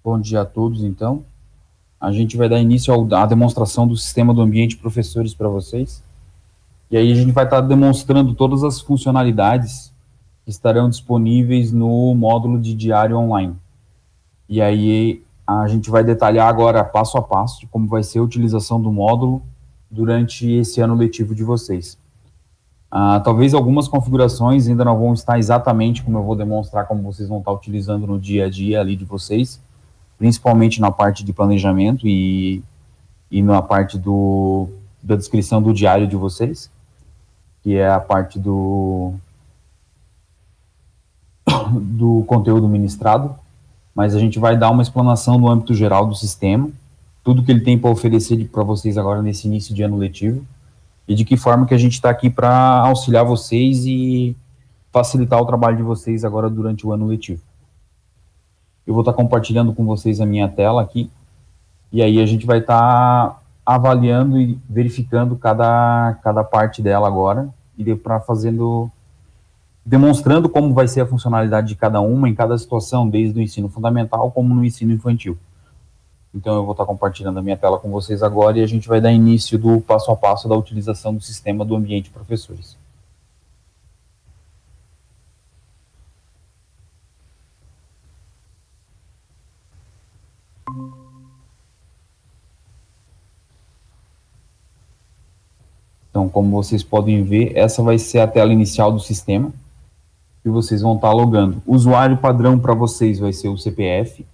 Bom dia a todos, então. A gente vai dar início à demonstração do sistema do ambiente professores para vocês. E aí a gente vai estar demonstrando todas as funcionalidades que estarão disponíveis no módulo de diário online. E aí a gente vai detalhar agora passo a passo de como vai ser a utilização do módulo durante esse ano letivo de vocês. Talvez algumas configurações ainda não vão estar exatamente como eu vou demonstrar, como vocês vão estar utilizando no dia a dia ali de vocês, principalmente na parte de planejamento e na parte da descrição do diário de vocês, que é a parte do conteúdo ministrado, mas a gente vai dar uma explanação no âmbito geral do sistema, tudo que ele tem para oferecer para vocês agora nesse início de ano letivo, e de que forma que a gente está aqui para auxiliar vocês e facilitar o trabalho de vocês agora durante o ano letivo. Eu vou estar compartilhando com vocês a minha tela aqui, e aí a gente vai estar avaliando e verificando cada parte dela agora, e para demonstrando como vai ser a funcionalidade de cada uma em cada situação, desde o ensino fundamental como no ensino infantil. Então eu vou estar compartilhando a minha tela com vocês agora e a gente vai dar início do passo a passo da utilização do sistema do ambiente professores. Então, como vocês podem ver, essa vai ser a tela inicial do sistema, que vocês vão estar logando. O usuário padrão para vocês vai ser o CPF,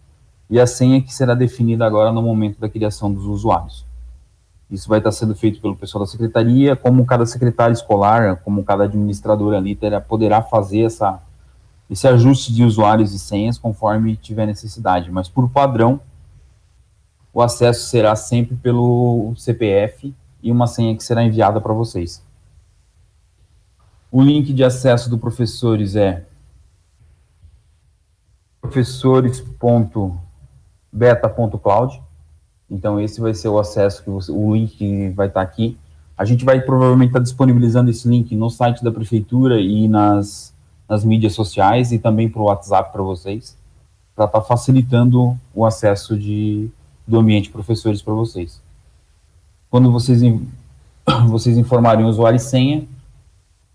e a senha que será definida agora no momento da criação dos usuários. Isso vai estar sendo feito pelo pessoal da secretaria, como cada secretário escolar, como cada administrador ali poderá fazer esse ajuste de usuários e senhas conforme tiver necessidade, mas por padrão, o acesso será sempre pelo CPF e uma senha que será enviada para vocês. O link de acesso do professores é professores.beta.cloud. Então, esse vai ser o acesso, o link que vai estar aqui. A gente vai provavelmente estar disponibilizando esse link no site da prefeitura e nas mídias sociais e também para o WhatsApp para vocês, para estar facilitando o acesso do ambiente professores para vocês. Quando vocês informarem o usuário e senha,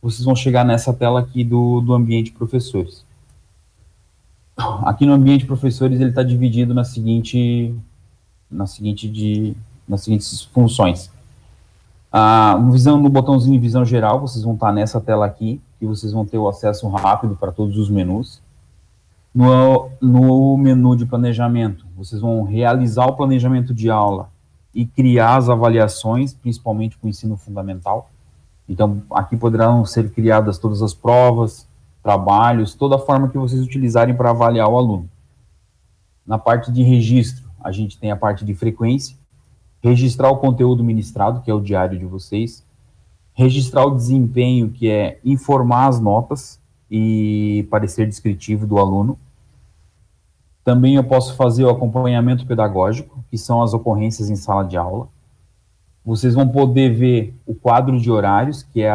vocês vão chegar nessa tela aqui do ambiente professores. Aqui no ambiente professores ele está dividido nas seguintes funções. No botãozinho visão geral, vocês vão estar nessa tela aqui, que vocês vão ter o acesso rápido para todos os menus. No menu de planejamento, vocês vão realizar o planejamento de aula e criar as avaliações, principalmente para o ensino fundamental. Então, aqui poderão ser criadas todas as provas, trabalhos, toda a forma que vocês utilizarem para avaliar o aluno. Na parte de registro, a gente tem a parte de frequência, registrar o conteúdo ministrado, que é o diário de vocês, registrar o desempenho, que é informar as notas e parecer descritivo do aluno. Também eu posso fazer o acompanhamento pedagógico, que são as ocorrências em sala de aula. Vocês vão poder ver o quadro de horários, que é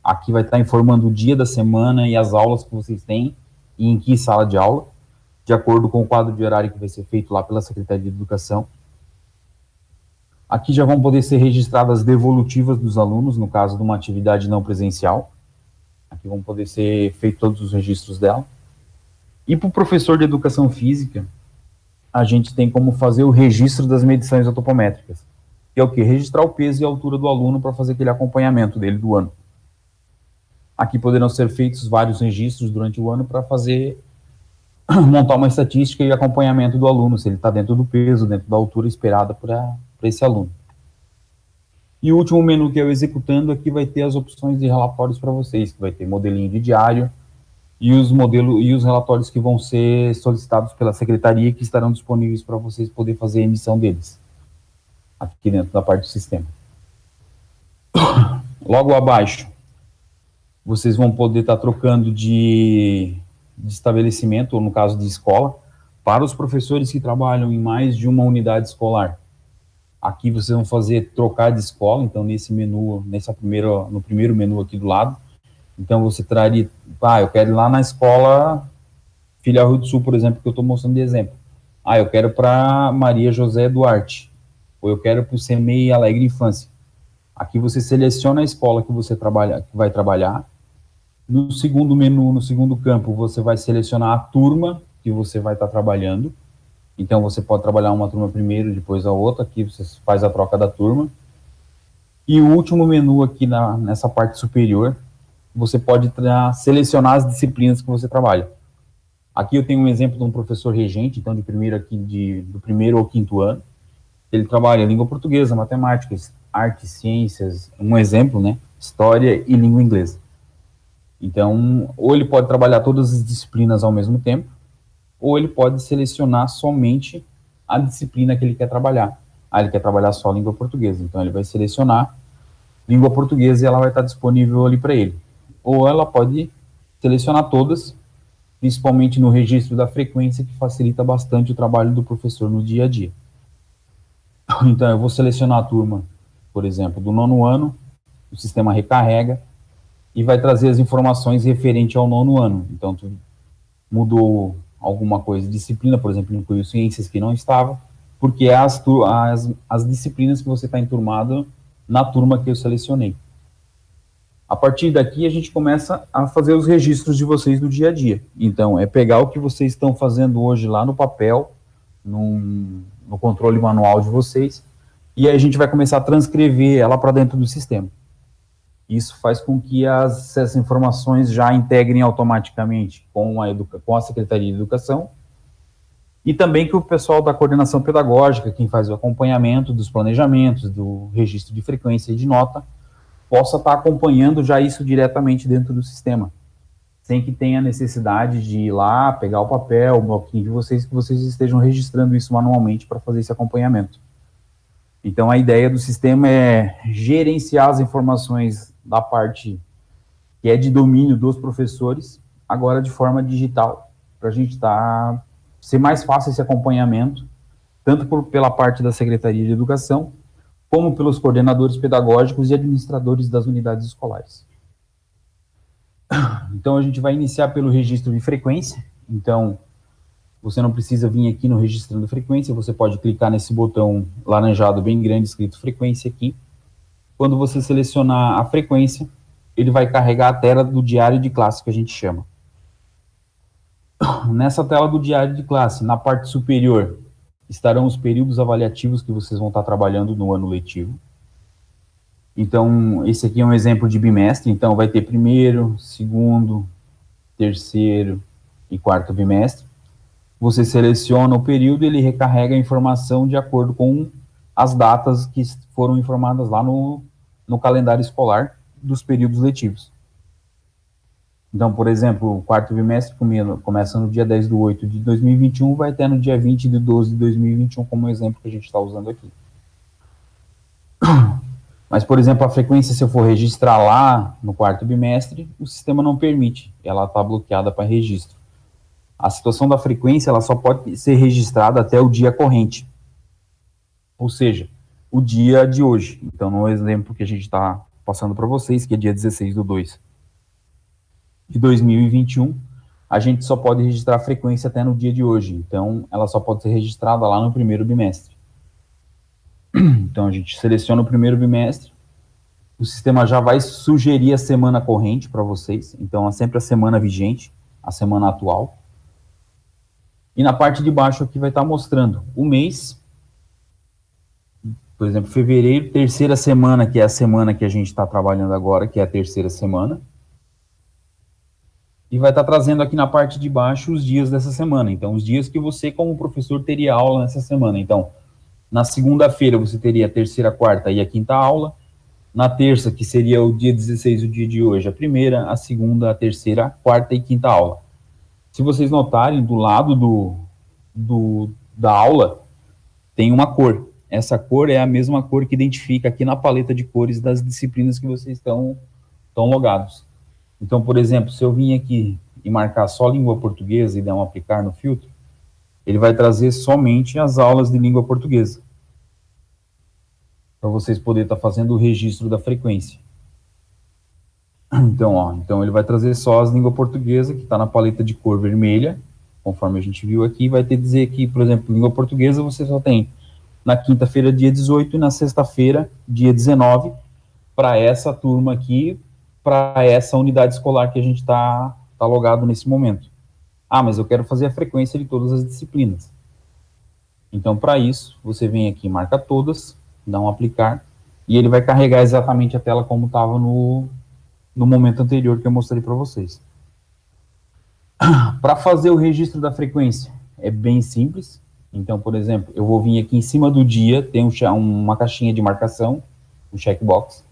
aqui vai estar informando o dia da semana e as aulas que vocês têm e em que sala de aula, de acordo com o quadro de horário que vai ser feito lá pela Secretaria de Educação. Aqui já vão poder ser registradas devolutivas dos alunos, no caso de uma atividade não presencial. Aqui vão poder ser feitos todos os registros dela. E para o professor de educação física, a gente tem como fazer o registro das medições antropométricas, que é o quê? Registrar o peso e a altura do aluno para fazer aquele acompanhamento dele do ano. Aqui poderão ser feitos vários registros durante o ano para montar uma estatística e acompanhamento do aluno, se ele está dentro do peso, dentro da altura esperada para esse aluno. E o último menu que é o executando, aqui vai ter as opções de relatórios para vocês, que vai ter modelinho de diário e os relatórios que vão ser solicitados pela secretaria, que estarão disponíveis para vocês poderem fazer a emissão deles, aqui dentro da parte do sistema. Logo abaixo, vocês vão poder estar trocando de estabelecimento, ou no caso de escola, para os professores que trabalham em mais de uma unidade escolar. Aqui vocês vão trocar de escola, então nesse menu, no primeiro menu aqui do lado, então você traria, eu quero ir lá na escola Filial Rio do Sul, por exemplo, que eu estou mostrando de exemplo. Ah, eu quero para Maria José Duarte, ou eu quero para o CEMEI Alegre Infância. Aqui você seleciona a escola que você trabalha, que vai trabalhar. No segundo menu, no segundo campo, você vai selecionar a turma que você vai estar trabalhando. Então, você pode trabalhar uma turma primeiro, depois a outra. Aqui você faz a troca da turma. E o último menu aqui nessa parte superior, você pode selecionar as disciplinas que você trabalha. Aqui eu tenho um exemplo de um professor regente, então do primeiro ao quinto ano. Ele trabalha língua portuguesa, matemática, arte, ciências, um exemplo, né? História e língua inglesa. Então, ou ele pode trabalhar todas as disciplinas ao mesmo tempo, ou ele pode selecionar somente a disciplina que ele quer trabalhar. Ah, ele quer trabalhar só língua portuguesa, então ele vai selecionar língua portuguesa e ela vai estar disponível ali para ele. Ou ela pode selecionar todas, principalmente no registro da frequência, que facilita bastante o trabalho do professor no dia a dia. Então, eu vou selecionar a turma, por exemplo, do nono ano, o sistema recarrega e vai trazer as informações referente ao nono ano. Então, tu mudou alguma coisa, disciplina, por exemplo, incluiu ciências que não estava, porque é as disciplinas que você está enturmado na turma que eu selecionei. A partir daqui, a gente começa a fazer os registros de vocês do dia a dia. Então, é pegar o que vocês estão fazendo hoje lá no papel, no controle manual de vocês, e aí a gente vai começar a transcrever ela para dentro do sistema. Isso faz com que essas informações já integrem automaticamente com a Secretaria de Educação e também que o pessoal da coordenação pedagógica, quem faz o acompanhamento dos planejamentos, do registro de frequência e de nota, possa estar acompanhando já isso diretamente dentro do sistema, sem que tenha necessidade de ir lá, pegar o papel, o bloquinho de vocês, que vocês estejam registrando isso manualmente para fazer esse acompanhamento. Então, a ideia do sistema é gerenciar as informações da parte que é de domínio dos professores, agora de forma digital, para a gente ser mais fácil esse acompanhamento, tanto pela parte da Secretaria de Educação, como pelos coordenadores pedagógicos e administradores das unidades escolares. Então, a gente vai iniciar pelo registro de frequência. Então, você não precisa vir aqui no registrando frequência, você pode clicar nesse botão laranjado bem grande escrito frequência aqui. Quando você selecionar a frequência, ele vai carregar a tela do diário de classe, que a gente chama. Nessa tela do diário de classe, na parte superior, estarão os períodos avaliativos que vocês vão estar trabalhando no ano letivo. Então, esse aqui é um exemplo de bimestre, então vai ter primeiro, segundo, terceiro e quarto bimestre. Você seleciona o período e ele recarrega a informação de acordo com as datas que foram informadas lá no calendário escolar dos períodos letivos. Então, por exemplo, o quarto bimestre começa no dia 10/8/2021, vai até no dia 20/12/2021, como exemplo que a gente está usando aqui. Mas, por exemplo, a frequência, se eu for registrar lá no quarto bimestre, o sistema não permite, ela está bloqueada para registro. A situação da frequência, ela só pode ser registrada até o dia corrente, ou seja, o dia de hoje. Então, no exemplo que a gente está passando para vocês, que é dia 16/2/2021, a gente só pode registrar a frequência até no dia de hoje. Então, ela só pode ser registrada lá no primeiro bimestre. Então, a gente seleciona o primeiro bimestre, o sistema já vai sugerir a semana corrente para vocês, então é sempre a semana vigente, a semana atual. E na parte de baixo aqui vai estar mostrando o mês, por exemplo, fevereiro, terceira semana, que é a semana que a gente está trabalhando agora, que é a terceira semana. E vai estar trazendo aqui na parte de baixo os dias dessa semana. Então, os dias que você, como professor, teria aula nessa semana. Então, na segunda-feira você teria a terceira, quarta e a quinta aula. Na terça, que seria o dia 16, o dia de hoje, a primeira, a segunda, a terceira, a quarta e quinta aula. Se vocês notarem, do lado da aula, tem uma cor. Essa cor é a mesma cor que identifica aqui na paleta de cores das disciplinas que vocês estão logados. Então, por exemplo, se eu vim aqui e marcar só língua portuguesa e dar um aplicar no filtro, ele vai trazer somente as aulas de língua portuguesa, para vocês poderem estar fazendo o registro da frequência. Então, ele vai trazer só as línguas portuguesas, que está na paleta de cor vermelha, conforme a gente viu aqui, vai ter que dizer que, por exemplo, língua portuguesa você só tem na quinta-feira, dia 18, e na sexta-feira, dia 19, para essa turma aqui, para essa unidade escolar que a gente está logado nesse momento. Ah, mas eu quero fazer a frequência de todas as disciplinas. Então, para isso, você vem aqui, marca todas, dá um aplicar, e ele vai carregar exatamente a tela como estava no momento anterior que eu mostrei para vocês. Para fazer o registro da frequência, é bem simples. Então, por exemplo, eu vou vir aqui em cima do dia, tem uma caixinha de marcação, um checkbox.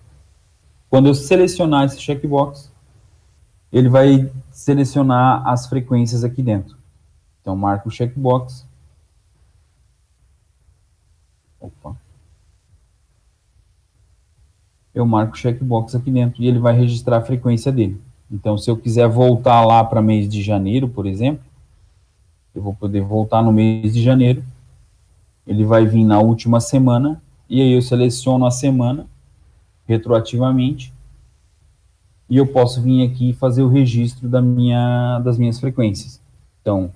Quando eu selecionar esse checkbox, ele vai selecionar as frequências aqui dentro. Então, marco o checkbox. Opa. Eu marco o checkbox aqui dentro e ele vai registrar a frequência dele. Então, se eu quiser voltar lá para mês de janeiro, por exemplo, eu vou poder voltar no mês de janeiro. Ele vai vir na última semana e aí eu seleciono a semana retroativamente e eu posso vir aqui e fazer o registro das minhas frequências. Então,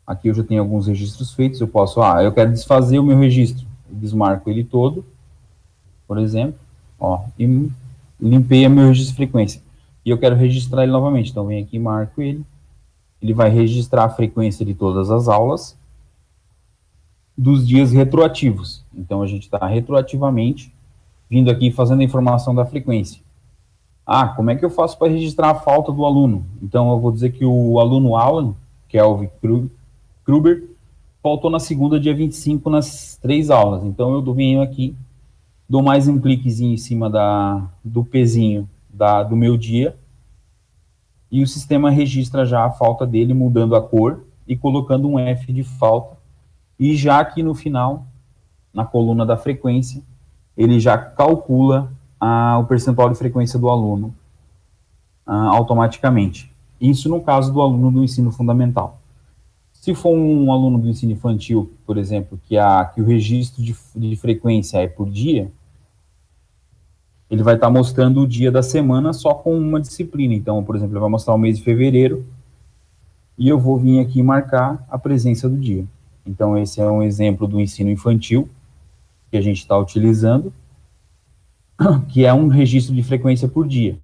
aqui eu já tenho alguns registros feitos, eu posso, eu quero desfazer o meu registro, eu desmarco ele todo, por exemplo, e limpei o meu registro de frequência. E eu quero registrar ele novamente, então venho aqui e marco ele, ele vai registrar a frequência de todas as aulas dos dias retroativos. Então, a gente está retroativamente vindo aqui fazendo a informação da frequência. Como é que eu faço para registrar a falta do aluno? Então, eu vou dizer que o aluno Alan, Kelvin Kruber, faltou na segunda, dia 25, nas 3 aulas. Então, eu venho aqui, dou mais um cliquezinho em cima do pezinho do meu dia, e o sistema registra já a falta dele, mudando a cor e colocando um F de falta. E já aqui no final, na coluna da frequência, ele já calcula o percentual de frequência do aluno automaticamente. Isso no caso do aluno do ensino fundamental. Se for um aluno do ensino infantil, por exemplo, que o registro de frequência é por dia, ele vai estar mostrando o dia da semana só com uma disciplina. Então, por exemplo, ele vai mostrar o mês de fevereiro e eu vou vir aqui marcar a presença do dia. Então, esse é um exemplo do ensino infantil que a gente está utilizando, que é um registro de frequência por dia.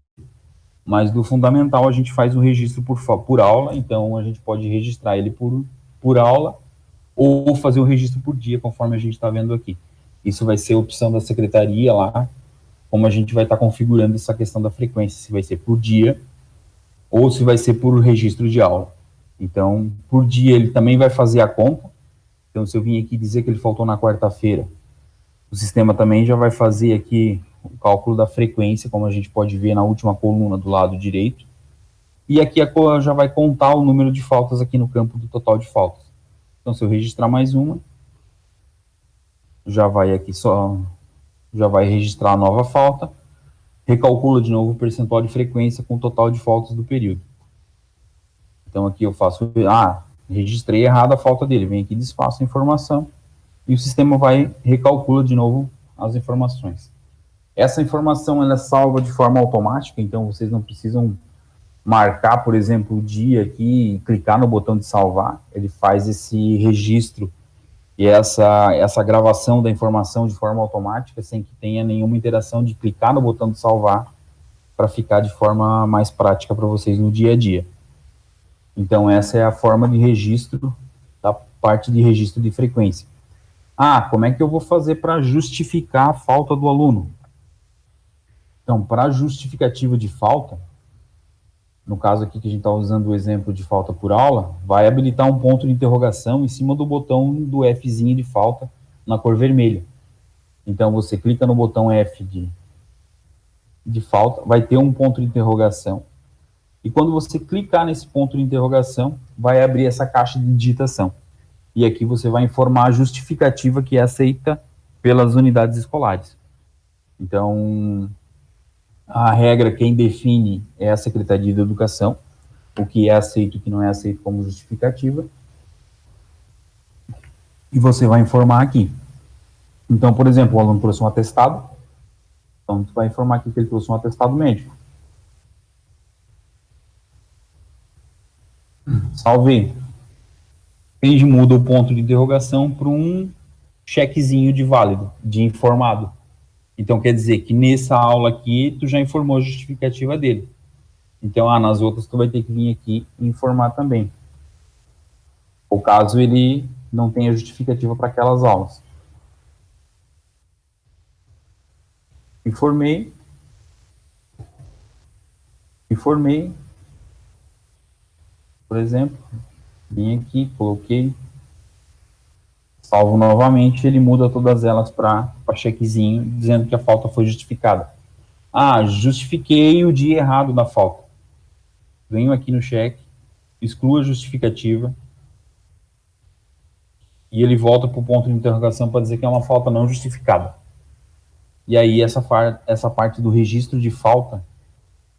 Mas do fundamental a gente faz o registro por aula, então a gente pode registrar ele por aula ou fazer o registro por dia, conforme a gente está vendo aqui. Isso vai ser opção da secretaria lá, como a gente vai estar configurando essa questão da frequência, se vai ser por dia ou se vai ser por registro de aula. Então, por dia ele também vai fazer a conta. Então, se eu vim aqui dizer que ele faltou na quarta-feira, o sistema também já vai fazer aqui o cálculo da frequência, como a gente pode ver na última coluna do lado direito. E aqui já vai contar o número de faltas aqui no campo do total de faltas. Então, se eu registrar mais uma, já vai registrar a nova falta, recalcula de novo o percentual de frequência com o total de faltas do período. Então, aqui eu faço, registrei errado a falta dele, vem aqui, desfaço a informação, e o sistema recalcula de novo as informações. Essa informação ela é salva de forma automática, então vocês não precisam marcar, por exemplo, o dia aqui, clicar no botão de salvar, ele faz esse registro e essa gravação da informação de forma automática, sem que tenha nenhuma interação de clicar no botão de salvar, para ficar de forma mais prática para vocês no dia a dia. Então, essa é a forma de registro, da parte de registro de frequência. Como é que eu vou fazer para justificar a falta do aluno? Então, para justificativa de falta, no caso aqui que a gente está usando o exemplo de falta por aula, vai habilitar um ponto de interrogação em cima do botão do Fzinho de falta na cor vermelha. Então, você clica no botão F de falta, vai ter um ponto de interrogação. E quando você clicar nesse ponto de interrogação, vai abrir essa caixa de digitação. E aqui você vai informar a justificativa que é aceita pelas unidades escolares. Então, a regra, quem define é a Secretaria de Educação, o que é aceito e o que não é aceito como justificativa. E você vai informar aqui. Então, por exemplo, o aluno trouxe um atestado, então você vai informar aqui que ele trouxe um atestado médico. Salvei. ele muda o ponto de interrogação para um chequezinho de válido, de informado. Então, quer dizer que nessa aula aqui, tu já informou a justificativa dele. Então, nas outras, tu vai ter que vir aqui e informar também. O caso ele não tenha justificativa para aquelas aulas. Informei, por exemplo, vim aqui, coloquei, salvo novamente, ele muda todas elas para chequezinho, dizendo que a falta foi justificada. Justifiquei o dia errado da falta. Venho aqui no cheque, excluo a justificativa, e ele volta para o ponto de interrogação para dizer que é uma falta não justificada. E aí essa parte do registro de falta,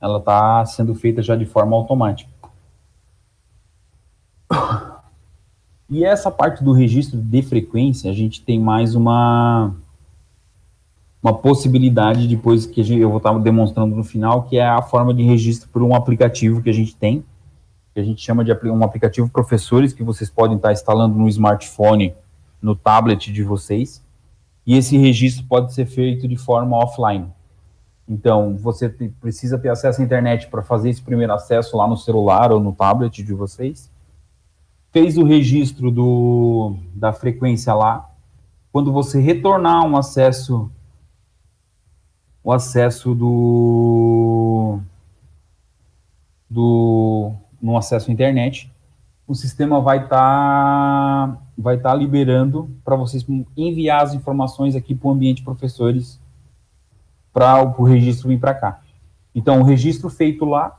ela está sendo feita já de forma automática. E essa parte do registro de frequência, a gente tem mais uma possibilidade depois que eu vou estar demonstrando no final, que é a forma de registro por um aplicativo que a gente tem, que a gente chama de um aplicativo Professores, que vocês podem estar instalando no smartphone, no tablet de vocês, e esse registro pode ser feito de forma offline. Então, você precisa ter acesso à internet para fazer esse primeiro acesso lá no celular ou no tablet de vocês. Fez o registro da frequência lá. Quando você retornar o acesso no acesso à internet, o sistema vai tá liberando para vocês enviar as informações aqui para o ambiente professores para o registro vir para cá. Então, o registro feito lá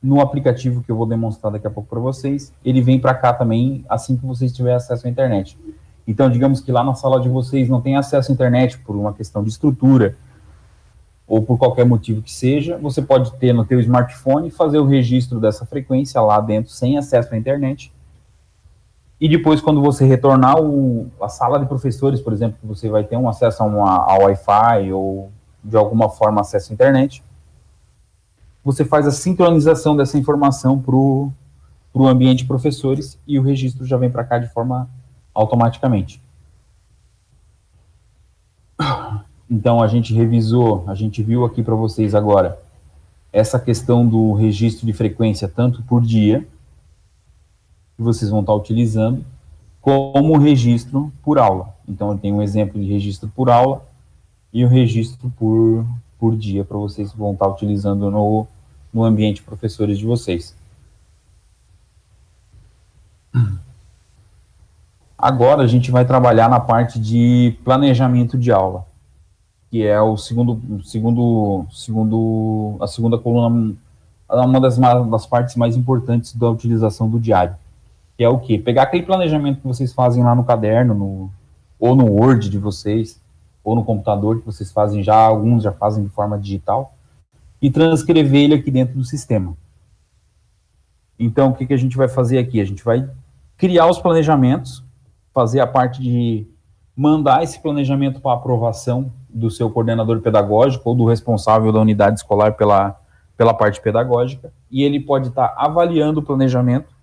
no aplicativo que eu vou demonstrar daqui a pouco para vocês, ele vem para cá também assim que vocês tiverem acesso à internet. Então, digamos que lá na sala de vocês não tem acesso à internet por uma questão de estrutura ou por qualquer motivo que seja, você pode ter no teu smartphone e fazer o registro dessa frequência lá dentro sem acesso à internet. E depois, quando você retornar a sala de professores, por exemplo, que você vai ter um acesso a Wi-Fi ou de alguma forma acesso à internet, você faz a sincronização dessa informação para o ambiente professores e o registro já vem para cá de forma automaticamente. Então, a gente viu aqui para vocês agora essa questão do registro de frequência, tanto por dia, que vocês vão estar utilizando, como o registro por aula. Então, eu tenho um exemplo de registro por aula e o registro por dia, para vocês vão estar utilizando no ambiente professores de vocês. Agora, a gente vai trabalhar na parte de planejamento de aula, que é a segunda coluna, uma das partes mais importantes da utilização do diário, que é o quê? Pegar aquele planejamento que vocês fazem lá no caderno, ou no Word de vocês, ou no computador, que vocês fazem alguns já fazem de forma digital, e transcrever ele aqui dentro do sistema. Então, o que a gente vai fazer aqui? A gente vai criar os planejamentos, fazer a parte de mandar esse planejamento para aprovação do seu coordenador pedagógico ou do responsável da unidade escolar pela parte pedagógica, e ele pode estar avaliando o planejamento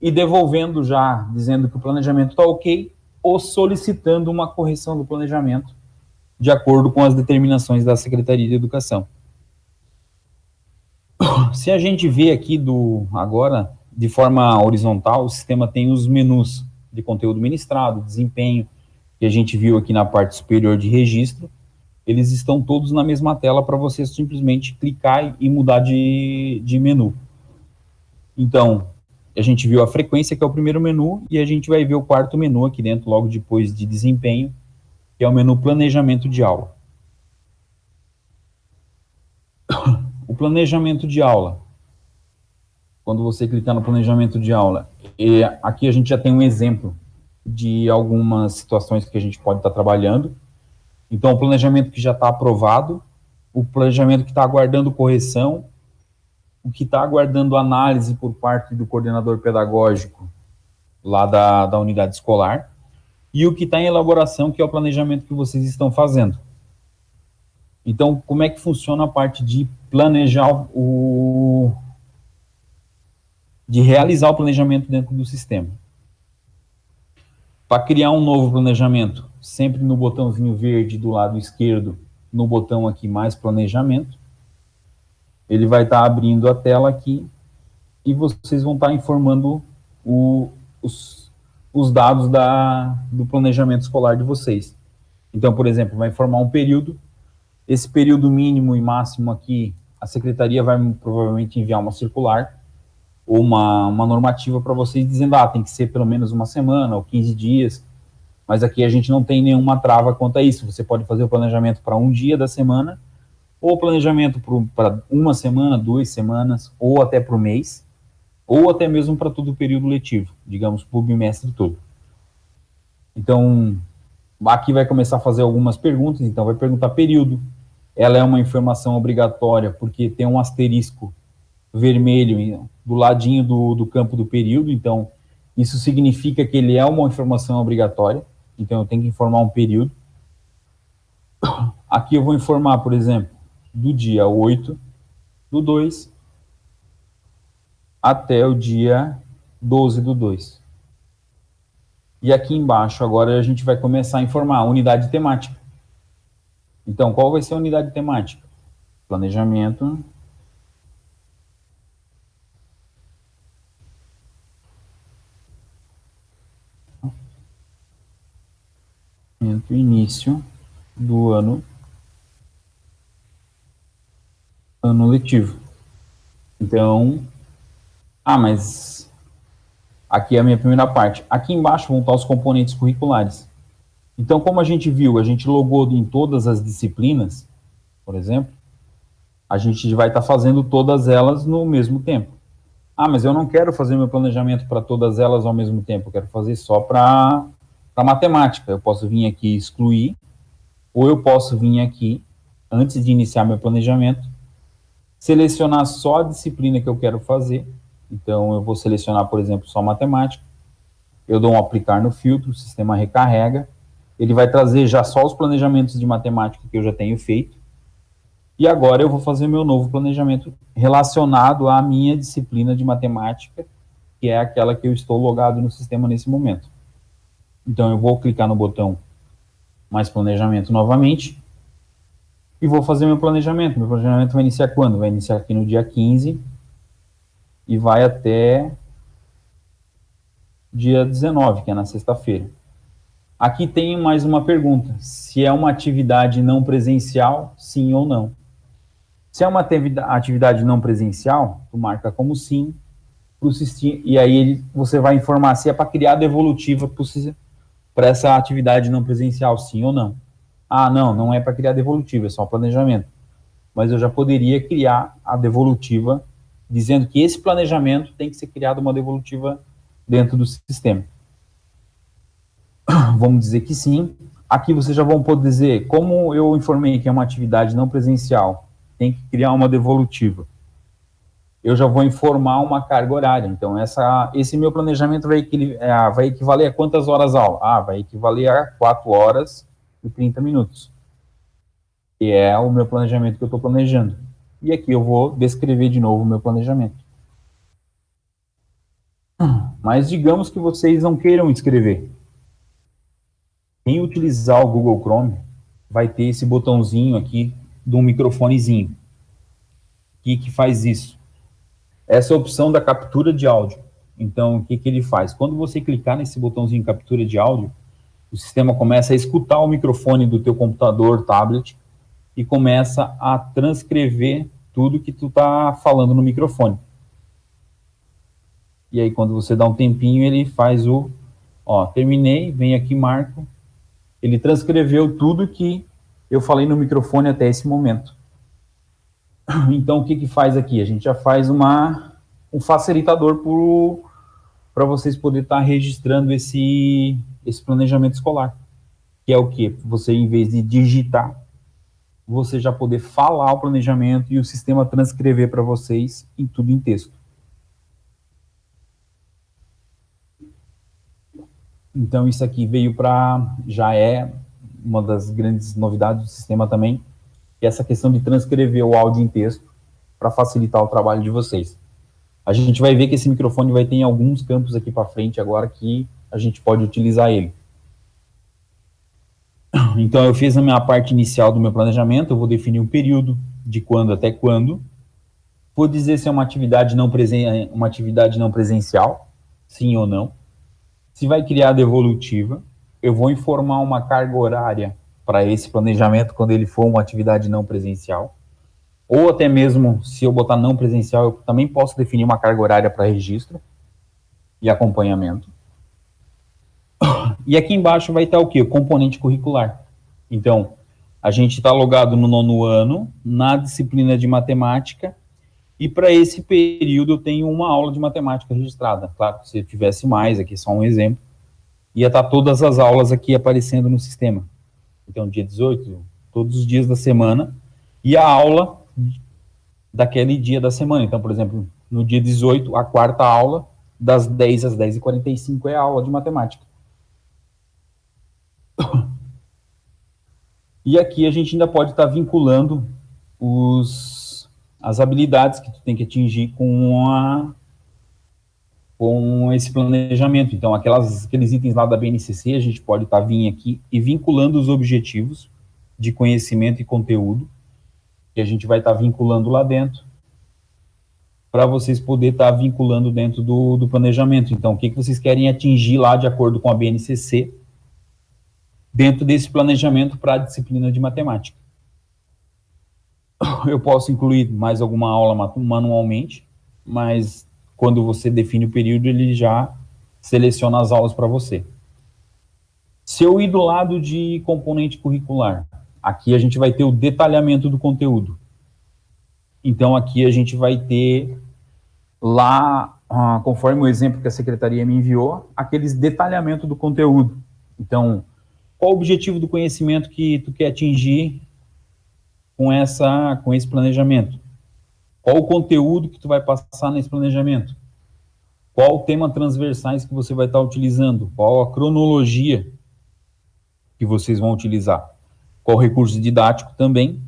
e devolvendo já, dizendo que o planejamento está ok, ou solicitando uma correção do planejamento de acordo com as determinações da Secretaria de Educação. Se a gente vê aqui agora, de forma horizontal, o sistema tem os menus de conteúdo ministrado, desempenho, que a gente viu aqui na parte superior de registro, eles estão todos na mesma tela para você simplesmente clicar e mudar de menu. Então, a gente viu a frequência, que é o primeiro menu, e a gente vai ver o quarto menu aqui dentro, logo depois de desempenho, que é o menu planejamento de aula. O planejamento de aula, quando você clicar no planejamento de aula, aqui a gente já tem um exemplo de algumas situações que a gente pode estar trabalhando. Então, o planejamento que já está aprovado, o planejamento que está aguardando correção, o que está aguardando análise por parte do coordenador pedagógico lá da unidade escolar, e o que está em elaboração, que é o planejamento que vocês estão fazendo. Então, como é que funciona a parte de planejar de realizar o planejamento dentro do sistema? Para criar um novo planejamento, sempre no botãozinho verde do lado esquerdo, no botão aqui mais planejamento, ele vai estar abrindo a tela aqui e vocês vão estar informando os dados do planejamento escolar de vocês. Então, por exemplo, vai informar um período, esse período mínimo e máximo aqui, a secretaria vai provavelmente enviar uma circular ou uma normativa para vocês dizendo, tem que ser pelo menos uma semana ou 15 dias, mas aqui a gente não tem nenhuma trava quanto a isso. Você pode fazer o planejamento para um dia da semana, ou planejamento para uma semana, 2 semanas, ou até para o mês, ou até mesmo para todo o período letivo, digamos, para o bimestre todo. Então, aqui vai começar a fazer algumas perguntas, então vai perguntar período, ela é uma informação obrigatória, porque tem um asterisco vermelho do ladinho do campo do período, então isso significa que ele é uma informação obrigatória, então eu tenho que informar um período. Aqui eu vou informar, por exemplo, do dia 8/2 até o dia 12/2. E aqui embaixo, agora a gente vai começar a informar a unidade temática. Então, qual vai ser a unidade temática? Planejamento. Início do ano letivo. Então, mas aqui é a minha primeira parte. Aqui embaixo vão estar os componentes curriculares. Então, como a gente viu, a gente logou em todas as disciplinas, por exemplo, a gente vai estar fazendo todas elas no mesmo tempo. Mas eu não quero fazer meu planejamento para todas elas ao mesmo tempo, eu quero fazer só para matemática. Eu posso vir aqui excluir, ou eu posso vir aqui, antes de iniciar meu planejamento, selecionar só a disciplina que eu quero fazer. Então, eu vou selecionar, por exemplo, só matemática. Eu dou um aplicar no filtro, o sistema recarrega. Ele vai trazer já só os planejamentos de matemática que eu já tenho feito. E agora eu vou fazer meu novo planejamento relacionado à minha disciplina de matemática, que é aquela que eu estou logado no sistema nesse momento. Então, eu vou clicar no botão mais planejamento novamente e vou fazer meu planejamento. Meu planejamento vai iniciar quando? Vai iniciar aqui no dia 15 e vai até dia 19, que é na sexta-feira. Aqui tem mais uma pergunta, se é uma atividade não presencial, sim ou não. Se é uma atividade não presencial, tu marca como sim, e aí você vai informar se é para criar a devolutiva para essa atividade não presencial, sim ou não. Não é para criar devolutiva, é só planejamento. Mas eu já poderia criar a devolutiva, dizendo que esse planejamento tem que ser criado uma devolutiva dentro do sistema. Vamos dizer que sim. Aqui vocês já vão poder dizer, como eu informei que é uma atividade não presencial, tem que criar uma devolutiva. Eu já vou informar uma carga horária. Então, esse meu planejamento vai equivaler a quantas horas aula? Vai equivaler a 4 horas e 30 minutos. Que é o meu planejamento que eu estou planejando. E aqui eu vou descrever de novo o meu planejamento. Mas digamos que vocês não queiram escrever. Quem utilizar o Google Chrome vai ter esse botãozinho aqui de um microfonezinho. O que faz isso? Essa é a opção da captura de áudio. Então, o que ele faz? Quando você clicar nesse botãozinho captura de áudio, o sistema começa a escutar o microfone do teu computador, tablet, e começa a transcrever tudo que tu tá falando no microfone. E aí, quando você dá um tempinho, ele faz terminei, vem aqui, marco. Ele transcreveu tudo que eu falei no microfone até esse momento. Então, o que faz aqui? A gente já faz um facilitador para vocês poderem estar registrando esse planejamento escolar. Que é o quê? Você, em vez de digitar, você já poder falar o planejamento e o sistema transcrever para vocês em tudo em texto. Então, isso aqui já é uma das grandes novidades do sistema também, que é essa questão de transcrever o áudio em texto para facilitar o trabalho de vocês. A gente vai ver que esse microfone vai ter em alguns campos aqui para frente agora que a gente pode utilizar ele. Então, eu fiz a minha parte inicial do meu planejamento, eu vou definir um período, de quando até quando. Vou dizer se é uma atividade não presencial, sim ou não. Se vai criar a devolutiva, eu vou informar uma carga horária para esse planejamento quando ele for uma atividade não presencial. Ou até mesmo, se eu botar não presencial, eu também posso definir uma carga horária para registro e acompanhamento. E aqui embaixo vai estar o quê? O componente curricular. Então, a gente está logado no 9º ano, na disciplina de matemática, e para esse período eu tenho uma aula de matemática registrada. Claro que se eu tivesse mais, aqui é só um exemplo, ia estar todas as aulas aqui aparecendo no sistema. Então, dia 18, todos os dias da semana, e a aula daquele dia da semana. Então, por exemplo, no dia 18, a quarta aula, das 10 às 10h45, é a aula de matemática. E aqui a gente ainda pode estar vinculando as habilidades que tu tem que atingir com esse planejamento. Então, aqueles itens lá da BNCC, a gente pode estar vindo aqui e vinculando os objetivos de conhecimento e conteúdo, que a gente vai estar vinculando lá dentro, para vocês poderem estar vinculando dentro do planejamento. Então, o que vocês querem atingir lá de acordo com a BNCC, dentro desse planejamento para a disciplina de matemática. Eu posso incluir mais alguma aula manualmente, mas quando você define o período, ele já seleciona as aulas para você. Se eu ir do lado de componente curricular, aqui a gente vai ter o detalhamento do conteúdo. Então, aqui a gente vai ter lá, conforme o exemplo que a secretaria me enviou, aqueles detalhamento do conteúdo. Então, qual o objetivo do conhecimento que tu quer atingir com esse planejamento? Qual o conteúdo que tu vai passar nesse planejamento? Qual o tema transversais que você vai estar utilizando? Qual a cronologia que vocês vão utilizar? Qual o recurso didático também?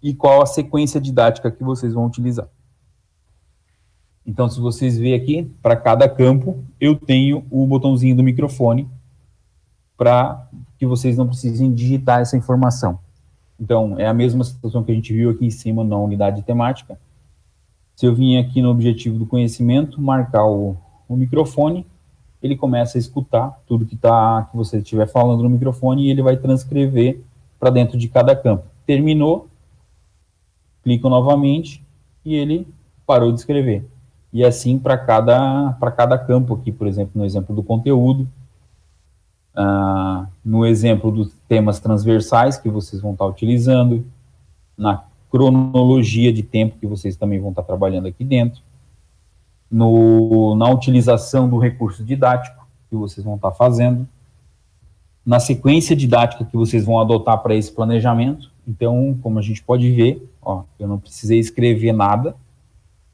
E qual a sequência didática que vocês vão utilizar? Então, se vocês verem aqui, para cada campo, eu tenho o botãozinho do microfone para que vocês não precisem digitar essa informação. Então, é a mesma situação que a gente viu aqui em cima na unidade temática. Se eu vim aqui no objetivo do conhecimento, marcar o microfone, ele começa a escutar tudo que você estiver falando no microfone e ele vai transcrever para dentro de cada campo. Terminou, clico novamente e ele parou de escrever. E assim para cada campo aqui, por exemplo, no exemplo do conteúdo, no exemplo dos temas transversais que vocês vão estar utilizando, na cronologia de tempo que vocês também vão estar trabalhando aqui dentro, na utilização do recurso didático que vocês vão estar fazendo, na sequência didática que vocês vão adotar para esse planejamento. Então, como a gente pode ver, eu não precisei escrever nada,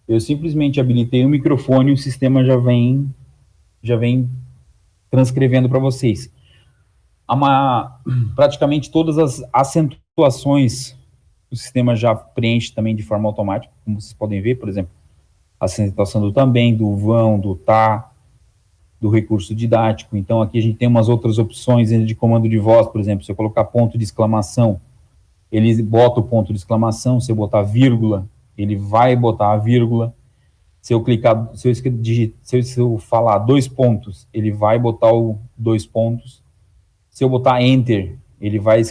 eu simplesmente habilitei o microfone e o sistema já vem transcrevendo para vocês. Praticamente todas as acentuações o sistema já preenche também de forma automática, como vocês podem ver, por exemplo, a acentuação do também, do vão, do tá, do recurso didático. Então, aqui a gente tem umas outras opções de comando de voz, por exemplo, se eu colocar ponto de exclamação, ele bota o ponto de exclamação, se eu botar vírgula, ele vai botar a vírgula. Se eu clicar, se eu falar 2 pontos, ele vai botar o 2 pontos. Se eu botar enter, ele vai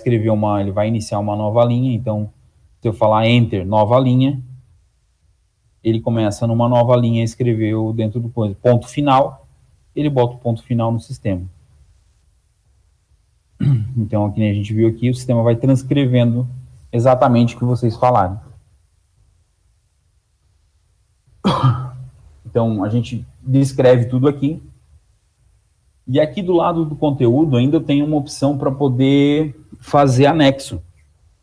iniciar uma nova linha. Então, se eu falar enter, nova linha, ele começa numa nova linha a escrever dentro do ponto final, ele bota o ponto final no sistema. Então, aqui a gente viu aqui, o sistema vai transcrevendo exatamente o que vocês falaram. Então, a gente descreve tudo aqui. E aqui do lado do conteúdo ainda tem uma opção para poder fazer anexo.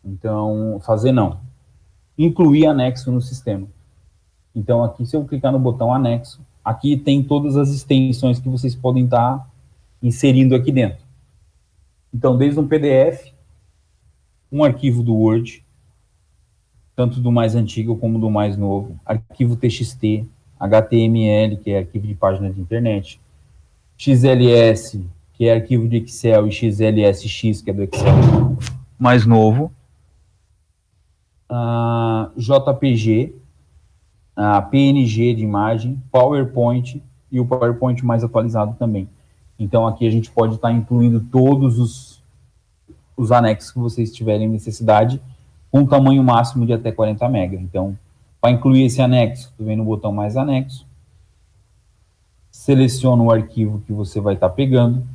Então, incluir anexo no sistema. Então, aqui, se eu clicar no botão anexo, aqui tem todas as extensões que vocês podem estar inserindo aqui dentro. Então, desde um PDF, um arquivo do Word, tanto do mais antigo como do mais novo, arquivo TXT, HTML, que é arquivo de página de internet, XLS, que é arquivo de Excel, e XLSX, que é do Excel mais novo, JPG, PNG de imagem, PowerPoint e o PowerPoint mais atualizado também. Então, aqui a gente pode estar incluindo todos os anexos que vocês tiverem necessidade, com tamanho máximo de até 40 MB. Então, para incluir esse anexo, tu vem no botão mais anexo, seleciona o arquivo que você vai estar pegando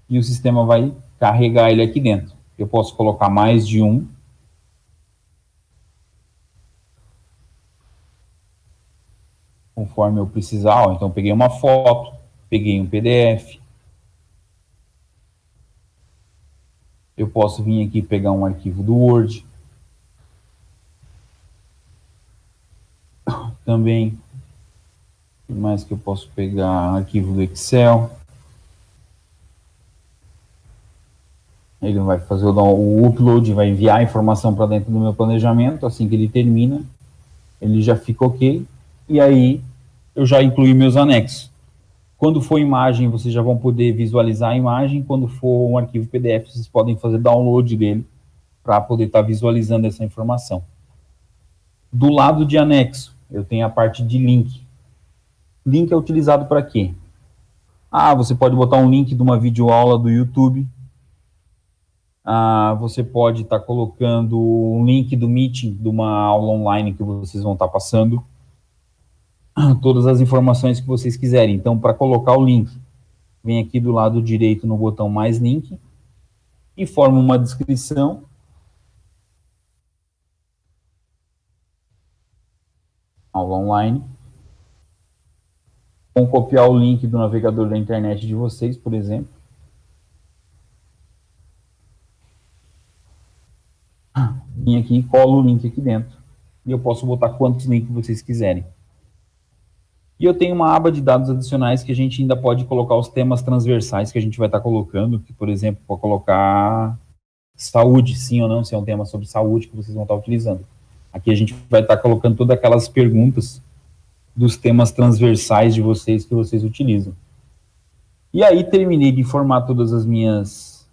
e o sistema vai carregar ele aqui dentro. Eu posso colocar mais de um. Conforme eu precisar. Ó, então, peguei uma foto, peguei um PDF. Eu posso vir aqui pegar um arquivo do Word. Também. O que mais que eu posso pegar? Arquivo do Excel. Ele vai fazer o upload, vai enviar a informação para dentro do meu planejamento. Assim que ele termina, ele já fica ok. E aí, eu já incluí meus anexos. Quando for imagem, vocês já vão poder visualizar a imagem. Quando for um arquivo PDF, vocês podem fazer download dele para poder estar visualizando essa informação. Do lado de anexo, eu tenho a parte de link. Link é utilizado para quê? Você pode botar um link de uma videoaula do YouTube. Você pode estar colocando um link do Meeting, de uma aula online que vocês vão estar passando. Todas as informações que vocês quiserem. Então, para colocar o link, vem aqui do lado direito no botão mais link e forma uma descrição. Aula online. Vão copiar o link do navegador da internet de vocês, por exemplo. Vem aqui e colo o link aqui dentro. E eu posso botar quantos links vocês quiserem. E eu tenho uma aba de dados adicionais que a gente ainda pode colocar os temas transversais que a gente vai estar colocando, que, por exemplo, pode colocar saúde, sim ou não, se é um tema sobre saúde que vocês vão estar utilizando. Aqui a gente vai estar colocando todas aquelas perguntas dos temas transversais de vocês que vocês utilizam. E aí terminei de formar todas as minhas...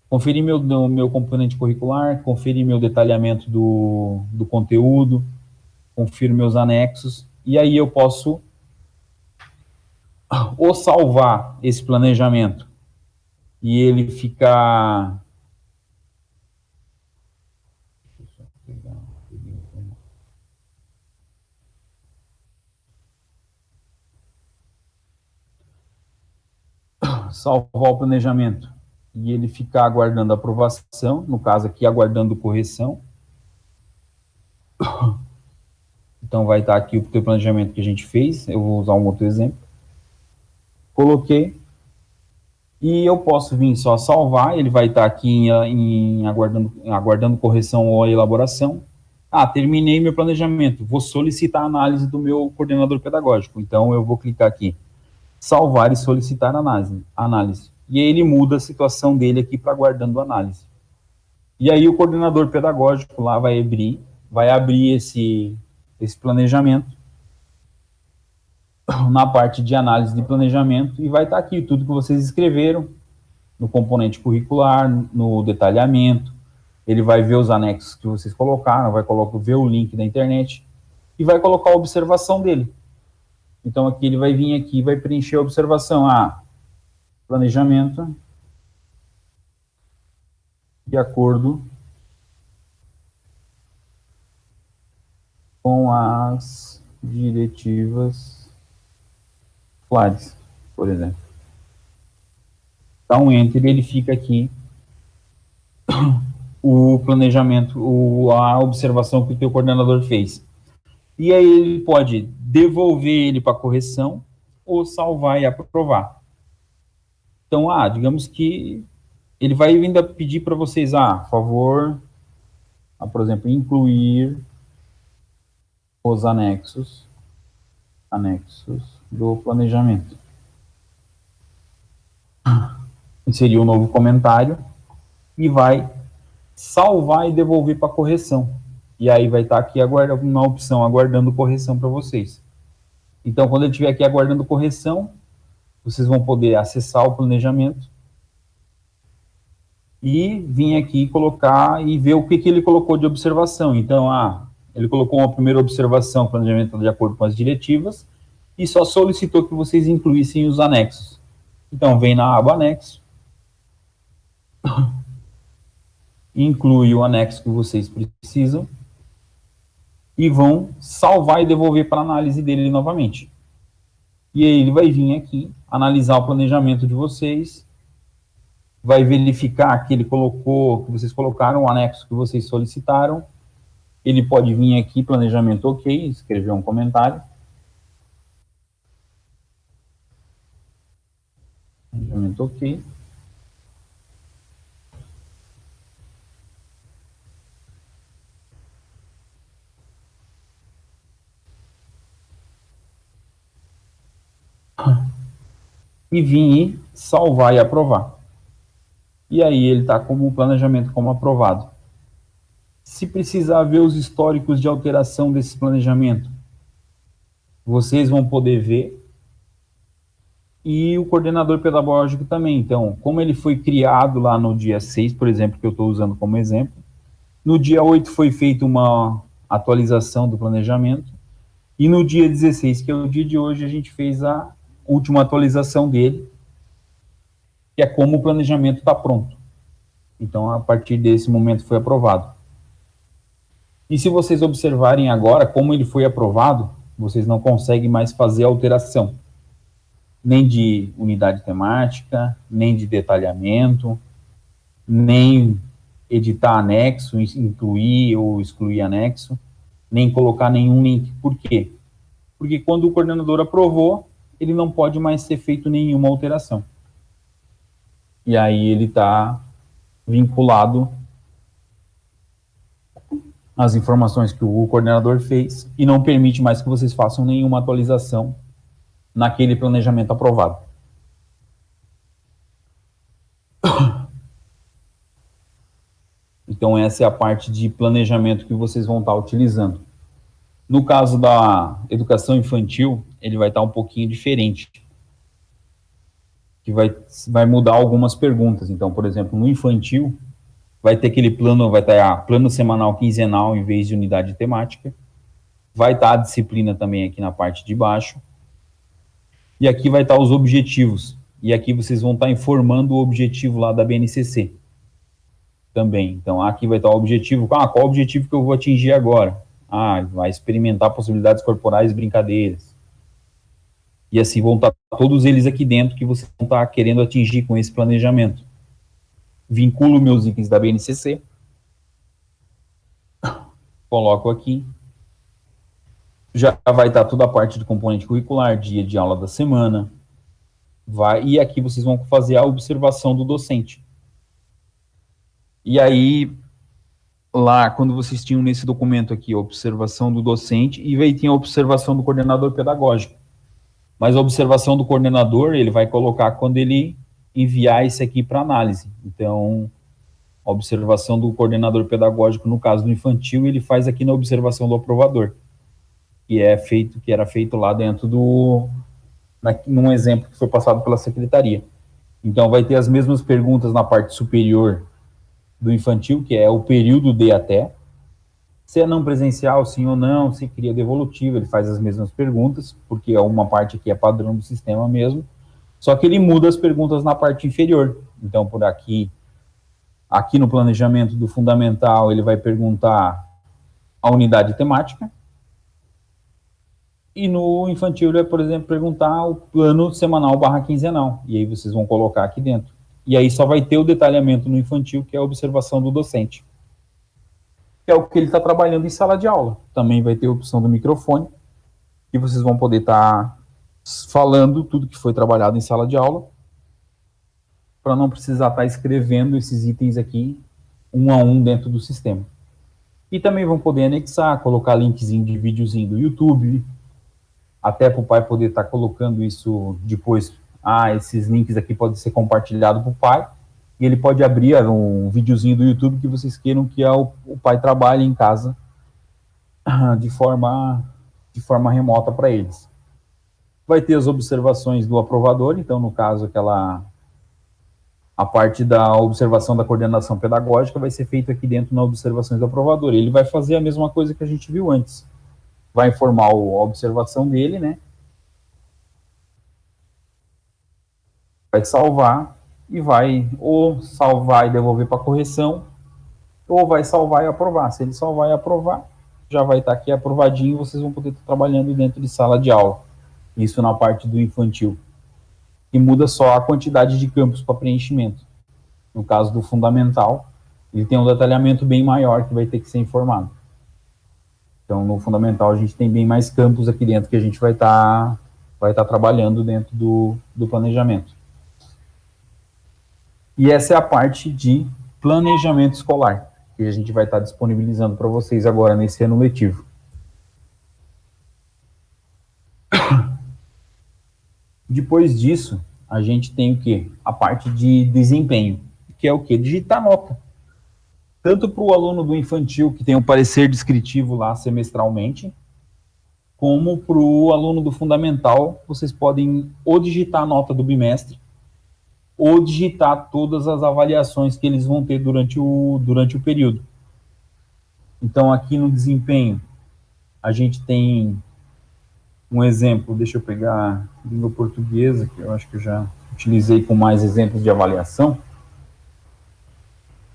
Conferi meu componente curricular, conferi meu detalhamento do conteúdo, confiro meus anexos, e aí eu posso ou salvar esse planejamento e ele ficar... salvar o planejamento e ele ficar aguardando aprovação, no caso aqui aguardando correção. Então vai estar aqui o teu planejamento que a gente fez, eu vou usar um outro exemplo. Coloquei, e eu posso vir só salvar, ele vai estar aqui aguardando correção ou elaboração. Terminei meu planejamento, vou solicitar a análise do meu coordenador pedagógico. Então eu vou clicar aqui, salvar e solicitar análise. E aí ele muda a situação dele aqui para aguardando análise. E aí o coordenador pedagógico lá vai abrir esse planejamento na parte de análise de planejamento e vai estar aqui tudo que vocês escreveram no componente curricular, no detalhamento. Ele vai ver os anexos que vocês colocaram, vai ver o link da internet e vai colocar a observação dele. Então aqui ele vai vir aqui e vai preencher a observação. Planejamento de acordo com as diretivas claras, por exemplo. Dá um enter e ele fica aqui o planejamento, a observação que o teu coordenador fez. E aí ele pode devolver ele para correção ou salvar e aprovar. Então, digamos que ele vai ainda pedir para vocês, por favor, por exemplo, incluir os anexos do planejamento. Inserir um novo comentário e vai salvar e devolver para correção. E aí vai estar aqui na opção aguardando correção para vocês. Então, quando ele estiver aqui aguardando correção, vocês vão poder acessar o planejamento e vir aqui colocar e ver o que ele colocou de observação. Então, ele colocou uma primeira observação, planejamento de acordo com as diretivas, e só solicitou que vocês incluíssem os anexos. Então, vem na aba anexo, inclui o anexo que vocês precisam, e vão salvar e devolver para análise dele novamente. E aí ele vai vir aqui, analisar o planejamento de vocês, vai verificar que ele colocou, que vocês colocaram o anexo que vocês solicitaram. Ele pode vir aqui, planejamento ok, escrever um comentário. Planejamento ok. E vir salvar e aprovar. E aí ele está como planejamento como aprovado. Se precisar ver os históricos de alteração desse planejamento, vocês vão poder ver. E o coordenador pedagógico também. Então, como ele foi criado lá no dia 6, por exemplo, que eu estou usando como exemplo, no dia 8 foi feita uma atualização do planejamento, e no dia 16, que é o dia de hoje, a gente fez a última atualização dele, que é como o planejamento está pronto. Então, a partir desse momento foi aprovado. E se vocês observarem agora, como ele foi aprovado, vocês não conseguem mais fazer alteração, nem de unidade temática, nem de detalhamento, nem editar anexo, incluir ou excluir anexo, nem colocar nenhum link. Por quê? Porque quando o coordenador aprovou, ele não pode mais ser feito nenhuma alteração. E aí ele está vinculado às informações que o coordenador fez e não permite mais que vocês façam nenhuma atualização naquele planejamento aprovado. Então, essa é a parte de planejamento que vocês vão estar utilizando. No caso da educação infantil, ele vai estar um pouquinho diferente. Que vai mudar algumas perguntas. Então, por exemplo, no infantil, vai ter aquele plano, vai estar plano semanal, quinzenal, em vez de unidade temática. Vai estar a disciplina também aqui na parte de baixo. E aqui vai estar os objetivos. E aqui vocês vão estar informando o objetivo lá da BNCC. Também. Então, aqui vai estar o objetivo. Qual o objetivo que eu vou atingir agora? Vai experimentar possibilidades corporais e brincadeiras. E assim vão estar todos eles aqui dentro que vocês vão estar querendo atingir com esse planejamento. Vinculo meus itens da BNCC. Coloco aqui. Já vai estar toda a parte de componente curricular, dia de aula da semana. E aqui vocês vão fazer a observação do docente. E aí, lá, quando vocês tinham nesse documento aqui, a observação do docente, e aí tem a observação do coordenador pedagógico. Mas a observação do coordenador, ele vai colocar quando ele enviar esse aqui para análise. Então, a observação do coordenador pedagógico, no caso do infantil, ele faz aqui na observação do aprovador, que era feito lá dentro num exemplo que foi passado pela secretaria. Então, vai ter as mesmas perguntas na parte superior do infantil, que é o período de até, se é não presencial, sim ou não, se cria devolutivo, ele faz as mesmas perguntas, porque é uma parte que é padrão do sistema mesmo, só que ele muda as perguntas na parte inferior. Então, por aqui no planejamento do fundamental, ele vai perguntar a unidade temática, e no infantil ele vai, por exemplo, perguntar o plano semanal / quinzenal, e aí vocês vão colocar aqui dentro. E aí só vai ter o detalhamento no infantil, que é a observação do docente, que é o que ele está trabalhando em sala de aula. Também vai ter a opção do microfone, e vocês vão poder estar falando tudo que foi trabalhado em sala de aula, para não precisar estar escrevendo esses itens aqui, um a um, dentro do sistema. E também vão poder anexar, colocar linkzinho de videozinho do YouTube, até para o pai poder estar colocando isso depois. Esses links aqui podem ser compartilhados para o pai, e ele pode abrir um videozinho do YouTube que vocês queiram que o pai trabalhe em casa de forma remota para eles. Vai ter as observações do aprovador, então, no caso, a parte da observação da coordenação pedagógica vai ser feita aqui dentro na observações do aprovador. Ele vai fazer a mesma coisa que a gente viu antes. Vai informar a observação dele, né? Vai salvar e vai ou salvar e devolver para correção, ou vai salvar e aprovar. Se ele salvar e aprovar, já vai estar aqui aprovadinho, vocês vão poder estar trabalhando dentro de sala de aula. Isso na parte do infantil. E muda só a quantidade de campos para preenchimento. No caso do fundamental, ele tem um detalhamento bem maior que vai ter que ser informado. Então, no fundamental, a gente tem bem mais campos aqui dentro que a gente vai estar trabalhando dentro do planejamento. E essa é a parte de planejamento escolar, que a gente vai estar disponibilizando para vocês agora nesse ano letivo. Depois disso, a gente tem o quê? A parte de desempenho, que é o quê? Digitar nota. Tanto para o aluno do infantil, que tem um parecer descritivo lá semestralmente, como para o aluno do fundamental, vocês podem ou digitar a nota do bimestre, ou digitar todas as avaliações que eles vão ter durante o período. Então, aqui no desempenho, a gente tem um exemplo, deixa eu pegar língua portuguesa, que eu acho que eu já utilizei com mais exemplos de avaliação.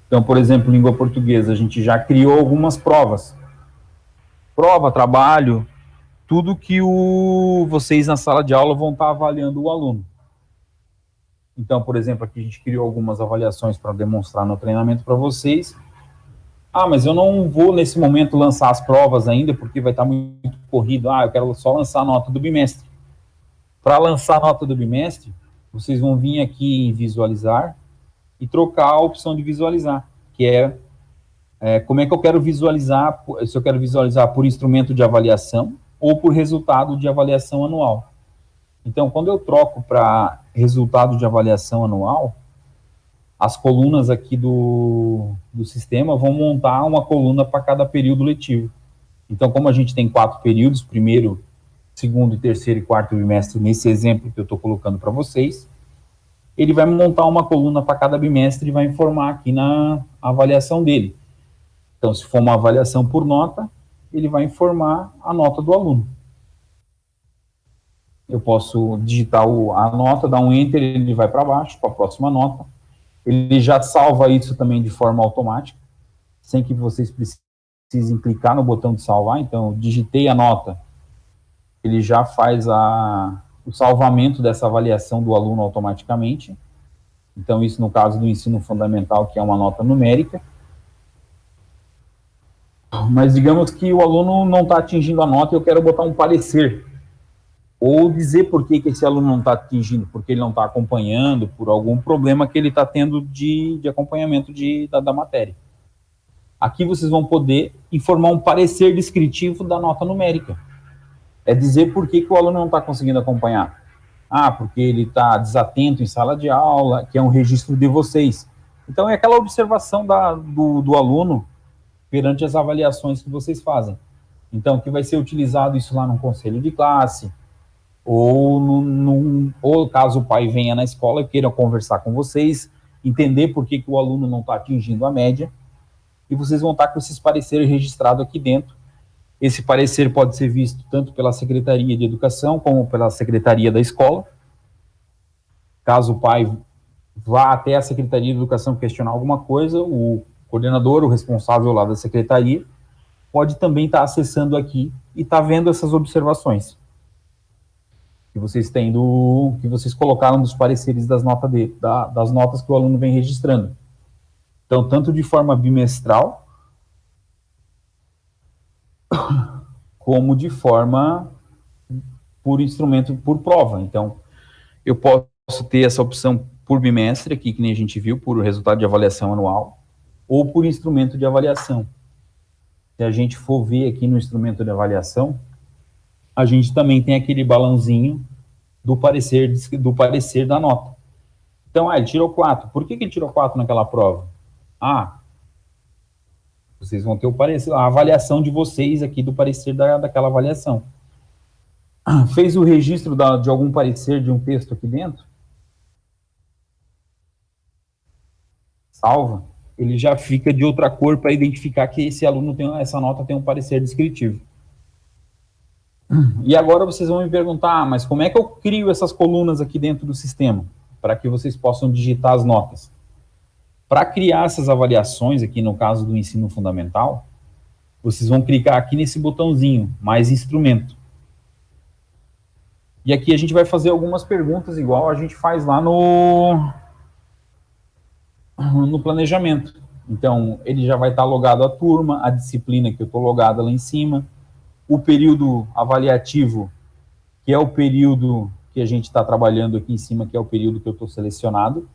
Então, por exemplo, língua portuguesa, a gente já criou algumas provas. Prova, trabalho, tudo que vocês na sala de aula vão estar avaliando o aluno. Então, por exemplo, aqui a gente criou algumas avaliações para demonstrar no treinamento para vocês. Ah, mas eu não vou, nesse momento, lançar as provas ainda, porque vai estar muito corrido. Ah, eu quero só lançar a nota do bimestre. Para lançar a nota do bimestre, vocês vão vir aqui em visualizar e trocar a opção de visualizar, que é como é que eu quero visualizar, se eu quero visualizar por instrumento de avaliação ou por resultado de avaliação anual. Então, quando eu troco para resultado de avaliação anual, as colunas aqui do sistema vão montar uma coluna para cada período letivo. Então, como a gente tem 4 períodos, primeiro, segundo, terceiro e quarto bimestre, nesse exemplo que eu estou colocando para vocês, ele vai montar uma coluna para cada bimestre e vai informar aqui na avaliação dele. Então, se for uma avaliação por nota, ele vai informar a nota do aluno. Eu posso digitar a nota, dar um enter, ele vai para baixo, para a próxima nota. Ele já salva isso também de forma automática, sem que vocês precisem clicar no botão de salvar. Então, eu digitei a nota, ele já faz o salvamento dessa avaliação do aluno automaticamente. Então, isso no caso do ensino fundamental, que é uma nota numérica. Mas digamos que o aluno não está atingindo a nota e eu quero botar um parecer. Ou dizer por que esse aluno não está atingindo, porque ele não está acompanhando, por algum problema que ele está tendo de acompanhamento da matéria. Aqui vocês vão poder informar um parecer descritivo da nota numérica. É dizer por que o aluno não está conseguindo acompanhar. Ah, porque ele está desatento em sala de aula, que é um registro de vocês. Então, é aquela observação do aluno perante as avaliações que vocês fazem. Então, que vai ser utilizado isso lá no conselho de classe, ou caso o pai venha na escola e queira conversar com vocês, entender por que o aluno não está atingindo a média, e vocês vão estar com esses pareceres registrados aqui dentro. Esse parecer pode ser visto tanto pela Secretaria de Educação como pela Secretaria da Escola. Caso o pai vá até a Secretaria de Educação questionar alguma coisa, o coordenador, o responsável lá da Secretaria, pode também estar acessando aqui e estar vendo essas observações que vocês têm que vocês colocaram nos pareceres das notas que o aluno vem registrando. Então, tanto de forma bimestral, como de forma por instrumento, por prova. Então, eu posso ter essa opção por bimestre, aqui, que nem a gente viu, por resultado de avaliação anual, ou por instrumento de avaliação. Se a gente for ver aqui no instrumento de avaliação, a gente também tem aquele balãozinho do parecer da nota. Então, ele tirou 4. Por que ele tirou 4 naquela prova? Vocês vão ter a avaliação de vocês aqui do parecer daquela avaliação. Fez o registro de algum parecer de um texto aqui dentro? Salva. Ele já fica de outra cor para identificar que esse aluno essa nota tem um parecer descritivo. E agora vocês vão me perguntar, mas como é que eu crio essas colunas aqui dentro do sistema? Para que vocês possam digitar as notas. Para criar essas avaliações, aqui no caso do ensino fundamental, vocês vão clicar aqui nesse botãozinho, mais instrumento. E aqui a gente vai fazer algumas perguntas, igual a gente faz lá no planejamento. Então, ele já vai estar logado a turma, a disciplina que eu estou logada lá em cima, o período avaliativo, que é o período que a gente está trabalhando aqui em cima, que é o período que eu estou selecionado.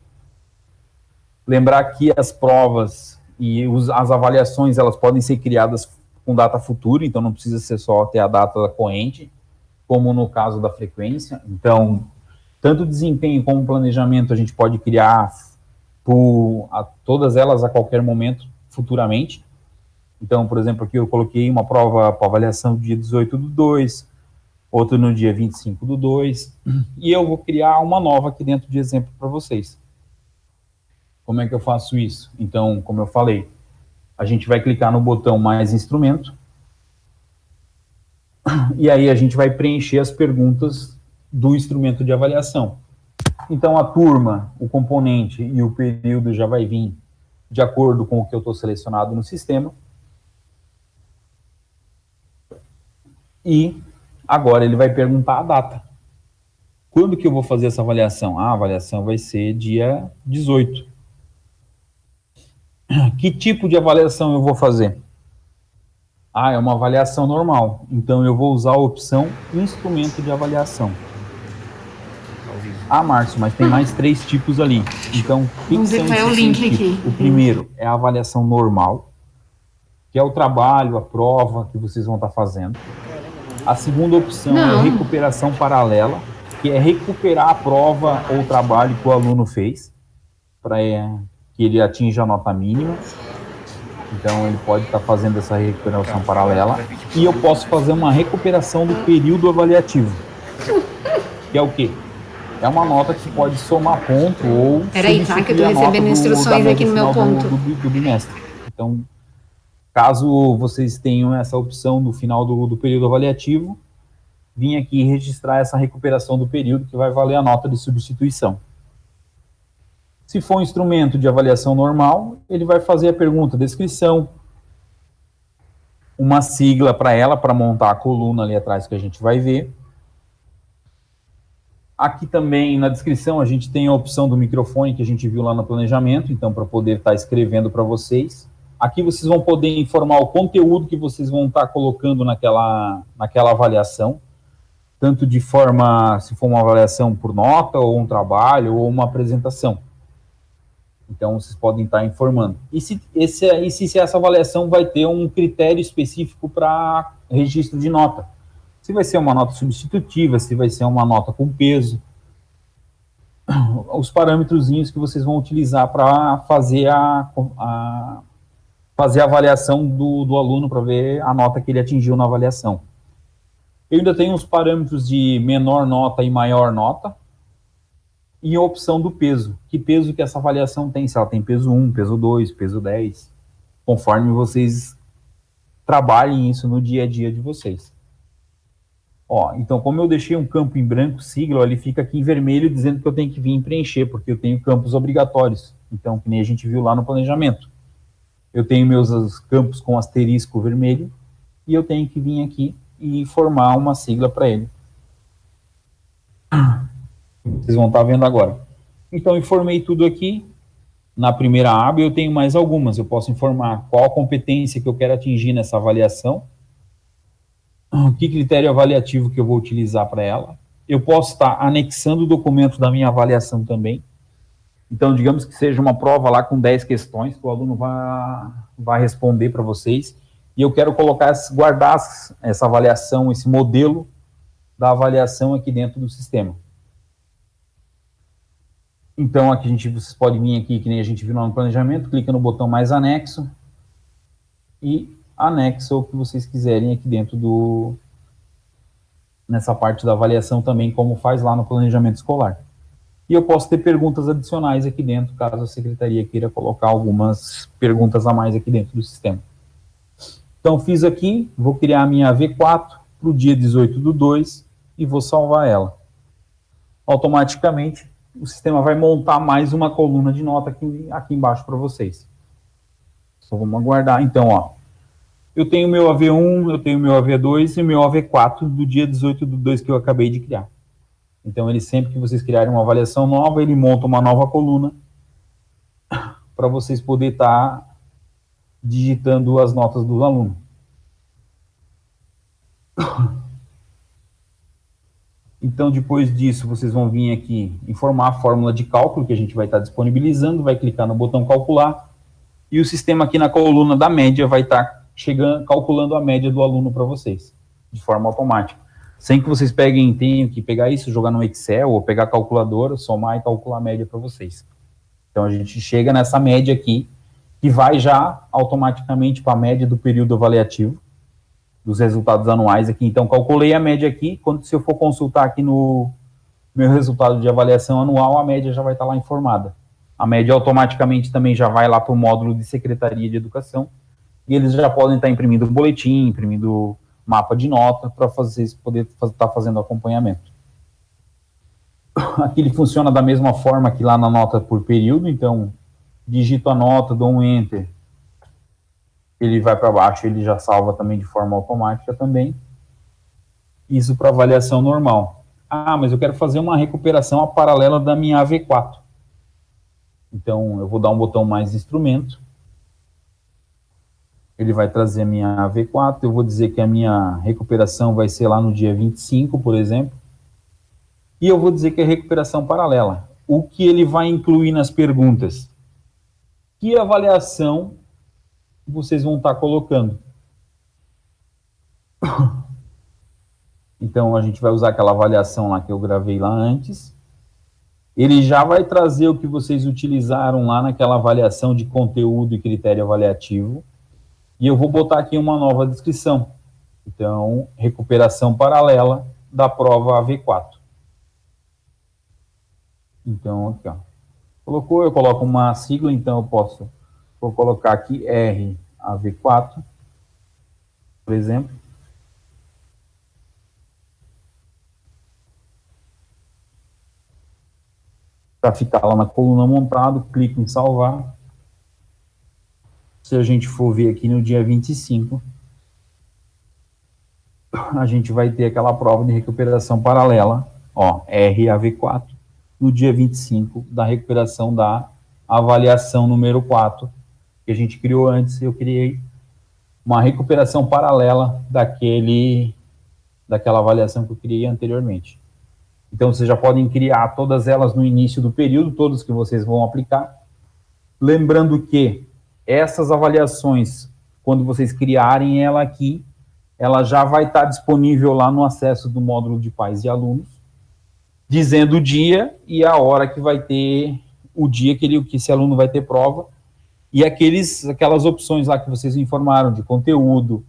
Lembrar que as provas e as avaliações, elas podem ser criadas com data futura, então não precisa ser só ter a data corrente, como no caso da frequência. Então, tanto desempenho como planejamento a gente pode criar todas elas a qualquer momento, futuramente. Então, por exemplo, aqui eu coloquei uma prova para avaliação do dia 18/2, outra no dia 25/2, e eu vou criar uma nova aqui dentro de exemplo para vocês. Como é que eu faço isso? Então, como eu falei, a gente vai clicar no botão mais instrumento, e aí a gente vai preencher as perguntas do instrumento de avaliação. Então, a turma, o componente e o período já vai vir de acordo com o que eu estou selecionado no sistema. E agora ele vai perguntar a data. Quando que eu vou fazer essa avaliação? A avaliação vai ser dia 18. Que tipo de avaliação eu vou fazer? É uma avaliação normal. Então, eu vou usar a opção instrumento de avaliação. Márcio, mas tem mais 3 tipos ali. Então, o que são esses tipos? O primeiro é a avaliação normal, que é o trabalho, a prova que vocês vão estar fazendo. A segunda opção é recuperação paralela, que é recuperar a prova ou o trabalho que o aluno fez, para que ele atinja a nota mínima. Então, ele pode estar fazendo essa recuperação paralela. E eu posso fazer uma recuperação do período avaliativo, que é o quê? É uma nota que pode somar ponto ou Peraí, tá? Que eu tô recebendo instruções aqui no meu ponto. Do bimestre. Então, caso vocês tenham essa opção no final do período avaliativo, vim aqui registrar essa recuperação do período, que vai valer a nota de substituição. Se for um instrumento de avaliação normal, ele vai fazer a pergunta, descrição, uma sigla para ela, para montar a coluna ali atrás que a gente vai ver. Aqui também na descrição a gente tem a opção do microfone que a gente viu lá no planejamento, então para poder estar escrevendo para vocês. Aqui vocês vão poder informar o conteúdo que vocês vão estar colocando naquela avaliação, tanto de forma, se for uma avaliação por nota, ou um trabalho, ou uma apresentação. Então vocês podem estar informando. E se essa avaliação vai ter um critério específico para registro de nota. Se vai ser uma nota substitutiva, se vai ser uma nota com peso. Os parâmetrozinhos que vocês vão utilizar para fazer a avaliação do aluno, para ver a nota que ele atingiu na avaliação. Eu ainda tenho os parâmetros de menor nota e maior nota. E a opção do peso. Que peso que essa avaliação tem? Se ela tem peso 1, peso 2, peso 10. Conforme vocês trabalhem isso no dia a dia de vocês. Então, como eu deixei um campo em branco, sigla, ele fica aqui em vermelho dizendo que eu tenho que vir preencher, porque eu tenho campos obrigatórios. Então, que nem a gente viu lá no planejamento. Eu tenho meus campos com asterisco vermelho e eu tenho que vir aqui e formar uma sigla para ele. Vocês vão estar vendo agora. Então, informei tudo aqui. Na primeira aba, eu tenho mais algumas. Eu posso informar qual a competência que eu quero atingir nessa avaliação, que critério avaliativo que eu vou utilizar para ela. Eu posso estar anexando o documento da minha avaliação também. Então, digamos que seja uma prova lá com 10 questões, que o aluno vai responder para vocês, e eu quero guardar essa avaliação, esse modelo da avaliação aqui dentro do sistema. Então, aqui vocês podem vir aqui, que nem a gente viu lá no planejamento, clica no botão mais anexo e anexa o que vocês quiserem aqui dentro nessa parte da avaliação também, como faz lá no planejamento escolar. E eu posso ter perguntas adicionais aqui dentro, caso a secretaria queira colocar algumas perguntas a mais aqui dentro do sistema. Então, fiz aqui, vou criar a minha AV4 para o dia 18/2 e vou salvar ela. Automaticamente, o sistema vai montar mais uma coluna de nota aqui embaixo para vocês. Só vamos aguardar. Então, ó, eu tenho meu AV1, eu tenho meu AV2 e meu AV4 do dia 18/2 que eu acabei de criar. Então, ele sempre que vocês criarem uma avaliação nova, ele monta uma nova coluna para vocês poderem estar digitando as notas do aluno. Então, depois disso, vocês vão vir aqui informar a fórmula de cálculo que a gente vai estar disponibilizando, vai clicar no botão calcular, e o sistema aqui na coluna da média vai estar calculando a média do aluno para vocês, de forma automática. Sem que vocês tenham que pegar isso, jogar no Excel, ou pegar a calculadora, somar e calcular a média para vocês. Então, a gente chega nessa média aqui, que vai já automaticamente para a média do período avaliativo, dos resultados anuais aqui. Então, calculei a média aqui, se eu for consultar aqui no meu resultado de avaliação anual, a média já vai estar lá informada. A média automaticamente também já vai lá para o módulo de Secretaria de Educação, e eles já podem estar imprimindo o boletim, imprimindo mapa de nota, para vocês poderem estar fazendo acompanhamento. Aqui ele funciona da mesma forma que lá na nota por período, então, digito a nota, dou um Enter, ele vai para baixo, ele já salva também de forma automática também. Isso para avaliação normal. Ah, mas eu quero fazer uma recuperação paralela da minha AV4. Então, eu vou dar um botão mais instrumento. Ele vai trazer a minha AV4, eu vou dizer que a minha recuperação vai ser lá no dia 25, por exemplo. E eu vou dizer que é recuperação paralela. O que ele vai incluir nas perguntas? Que avaliação vocês vão estar colocando? Então, a gente vai usar aquela avaliação lá que eu gravei lá antes. Ele já vai trazer o que vocês utilizaram lá naquela avaliação de conteúdo e critério avaliativo. E eu vou botar aqui uma nova descrição. Então, recuperação paralela da prova AV4. Então, aqui, ó. Colocou, eu coloco uma sigla, então eu vou colocar aqui RAV4, por exemplo. Para ficar lá na coluna montado, clico em salvar. Se a gente for ver aqui no dia 25, a gente vai ter aquela prova de recuperação paralela, ó, RAV4, no dia 25, da recuperação da avaliação número 4, que a gente criou antes. Eu criei uma recuperação paralela daquela avaliação que eu criei anteriormente. Então, vocês já podem criar todas elas no início do período, todas que vocês vão aplicar. Lembrando que essas avaliações, quando vocês criarem ela aqui, ela já vai estar disponível lá no acesso do módulo de pais e alunos, dizendo o dia e a hora que vai ter, o dia que esse aluno vai ter prova, e aquelas opções lá que vocês informaram, de conteúdo,